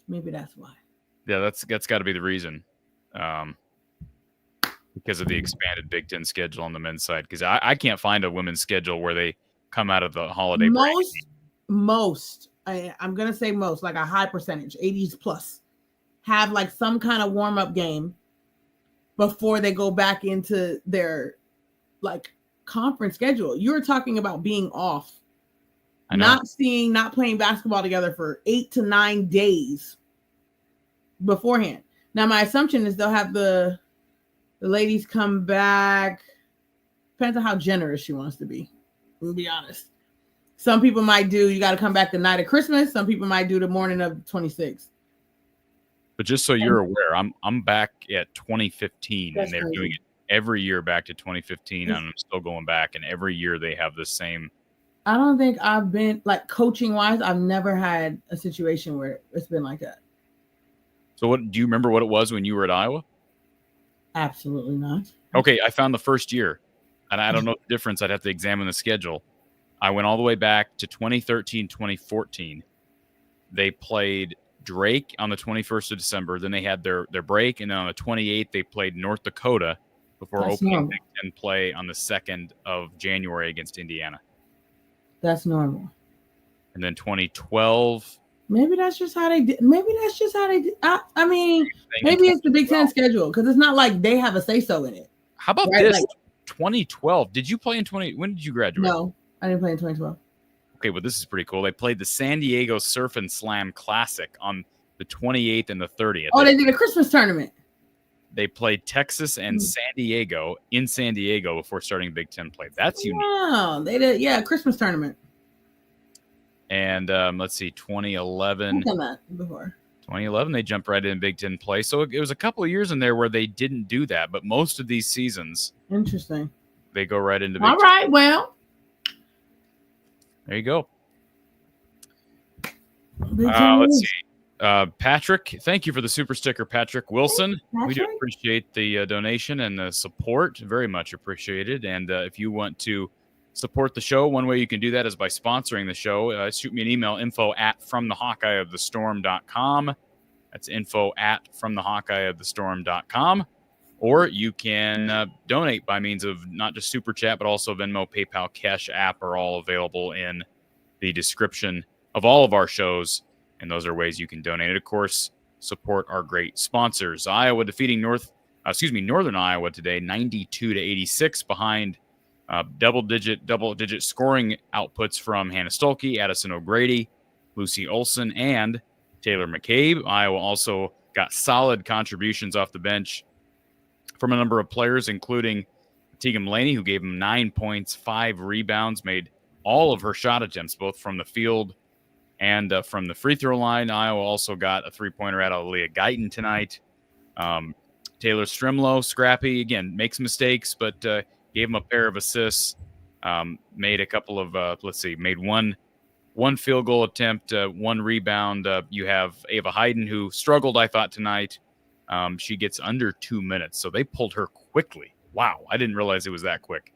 Maybe that's why. Yeah, that's got to be the reason. Because of the expanded Big Ten schedule on the men's side. Because I can't find a women's schedule where they come out of the holiday break. I'm going to say most, like a high percentage, 80s plus, have like some kind of warm-up game before they go back into their like conference schedule. You're talking about being off, not playing basketball together for 8 to 9 days beforehand. Now, my assumption is they'll have the ladies come back. Depends on how generous she wants to be. We'll be honest. Some people might do, you got to come back the night of Christmas. Some people might do the morning of 26th. But just so you're aware, I'm back at 2015, That's and they're crazy. doing it every year back to 2015, and I'm still going back, and every year they have the same. I don't think I've been, like, coaching wise, I've never had a situation where it's been like that. So what do you remember what it was when you were at Iowa? Absolutely not. Okay, I found the first year, and I don't know the difference. I'd have to examine the schedule. I went all the way back to 2013, 2014. They played Drake on the 21st of December. Then they had their break, and then on the 28th, they played North Dakota before That's opening normal. Big Ten play on the 2nd of January against Indiana. That's normal. And then 2012. Maybe that's just how they did. Maybe that's just how they did. I mean, maybe it's the Big Ten schedule because it's not like they have a say-so in it. How about Right, this? like- 2012. Did you play in 20? When did you graduate? No, I didn't play in 2012. Okay, well, this is pretty cool. They played the San Diego Surf and Slam Classic on the 28th and the 30th. Oh, they did a Christmas tournament. They played Texas and San Diego in San Diego before starting Big Ten play. That's unique. Wow, they did, yeah, Christmas tournament. And let's see, 2011. I've done that before. 2011, they jumped right in Big Ten play. So it was a couple of years in there where they didn't do that. But most of these seasons, Interesting. they go right into Big All Ten. right, well, There you go. Big Ten Let's is- see. Patrick, thank you for the super sticker, Patrick Wilson. We do Patrick. appreciate the donation and the support. Very much appreciated. And if you want to support the show, one way you can do that is by sponsoring the show. Shoot me an email, info@fromthehawkeyeofthestorm.com. That's info@fromthehawkeyeofthestorm.com. Or you can donate by means of not just Super Chat, but also Venmo, PayPal, Cash App are all available in the description of all of our shows. And those are ways you can donate. And of course, support our great sponsors. Iowa defeating Northern Iowa today, 92-86 behind double-digit scoring outputs from Hannah Stolke, Addison O'Grady, Lucy Olson, and Taylor McCabe. Iowa also got solid contributions off the bench from a number of players, including Tegan Mulaney, who gave him 9 points, 5 rebounds, made all of her shot attempts, both from the field and from the free throw line. Iowa also got a three-pointer out of Leah Guyton tonight. Taylor Strimlow, scrappy, again, makes mistakes, but gave him a pair of assists. Made a couple of, made one field goal attempt, one rebound. You have Ava Hayden, who struggled, I thought, tonight. She gets under 2 minutes, so they pulled her quickly. Wow, I didn't realize it was that quick.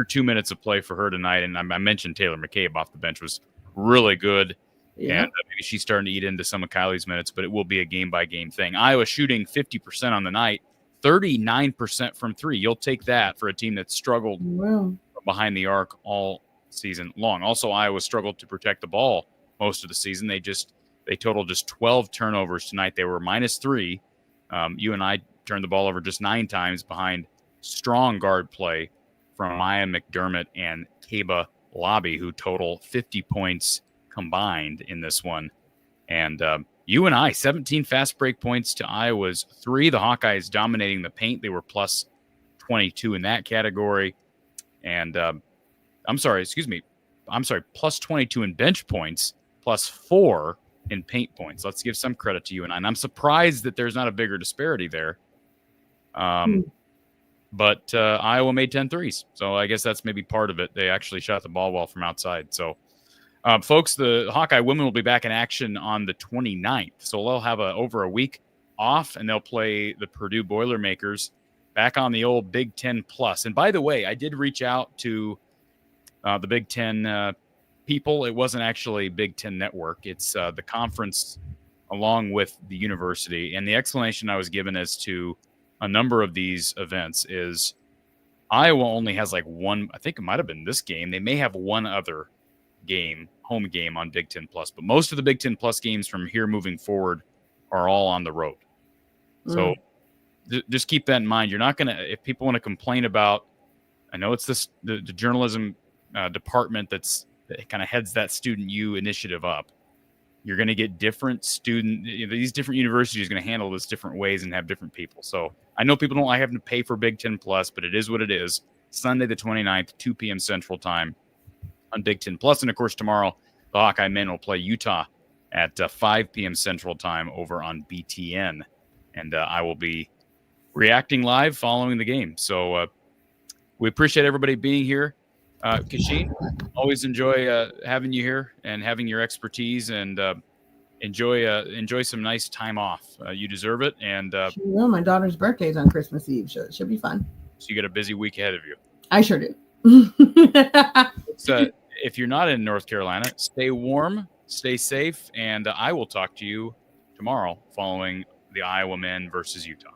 2 minutes of play for her tonight, and I mentioned Taylor McCabe off the bench was really good, Yeah. and maybe she's starting to eat into some of Kylie's minutes, but it will be a game-by-game thing. Iowa shooting 50% on the night, 39% from three. You'll take that for a team that struggled Well, from behind the arc all season long. Also, Iowa struggled to protect the ball most of the season. They totaled just 12 turnovers tonight. They were -3. You and I turned the ball over just 9 times behind strong guard play from Maya McDermott and Kaba Lobby, who total 50 points combined in this one. And UNI, 17 fast break points to Iowa's 3. The Hawkeyes dominating the paint. They were plus 22 in that category. And plus 22 in bench points, plus 4 in paint points. Let's give some credit to UNI. And I'm surprised that there's not a bigger disparity there. But Iowa made 10 threes. So I guess that's maybe part of it. They actually shot the ball well from outside. So, folks, the Hawkeye women will be back in action on the 29th. So they'll have over a week off, and they'll play the Purdue Boilermakers back on the old Big Ten Plus. And by the way, I did reach out to the Big Ten people. It wasn't actually Big Ten Network. It's the conference along with the university. And the explanation I was given as to a number of these events is Iowa only has like one. I think it might have been this game. They may have one other game, home game on Big Ten Plus, but most of the Big Ten Plus games from here moving forward are all on the road. So just keep that in mind. You're not going to, if people want to complain about, I know it's the journalism department that kind of heads that Student U initiative up. You're going to get different these different universities are going to handle this different ways and have different people. So I know people don't like having to pay for Big Ten Plus, but it is what it is. Sunday the 29th, 2 p.m. Central Time on Big Ten Plus. And of course, tomorrow, the Hawkeye men will play Utah at 5 p.m. Central Time over on BTN. And I will be reacting live following the game. So we appreciate everybody being here. Kachine, always enjoy having you here and having your expertise, and enjoy some nice time off. You deserve it. And my daughter's birthday is on Christmas Eve, so it should be fun. So you got a busy week ahead of you. I sure do. So if you're not in North Carolina, stay warm, stay safe, and I will talk to you tomorrow following the Iowa men versus Utah.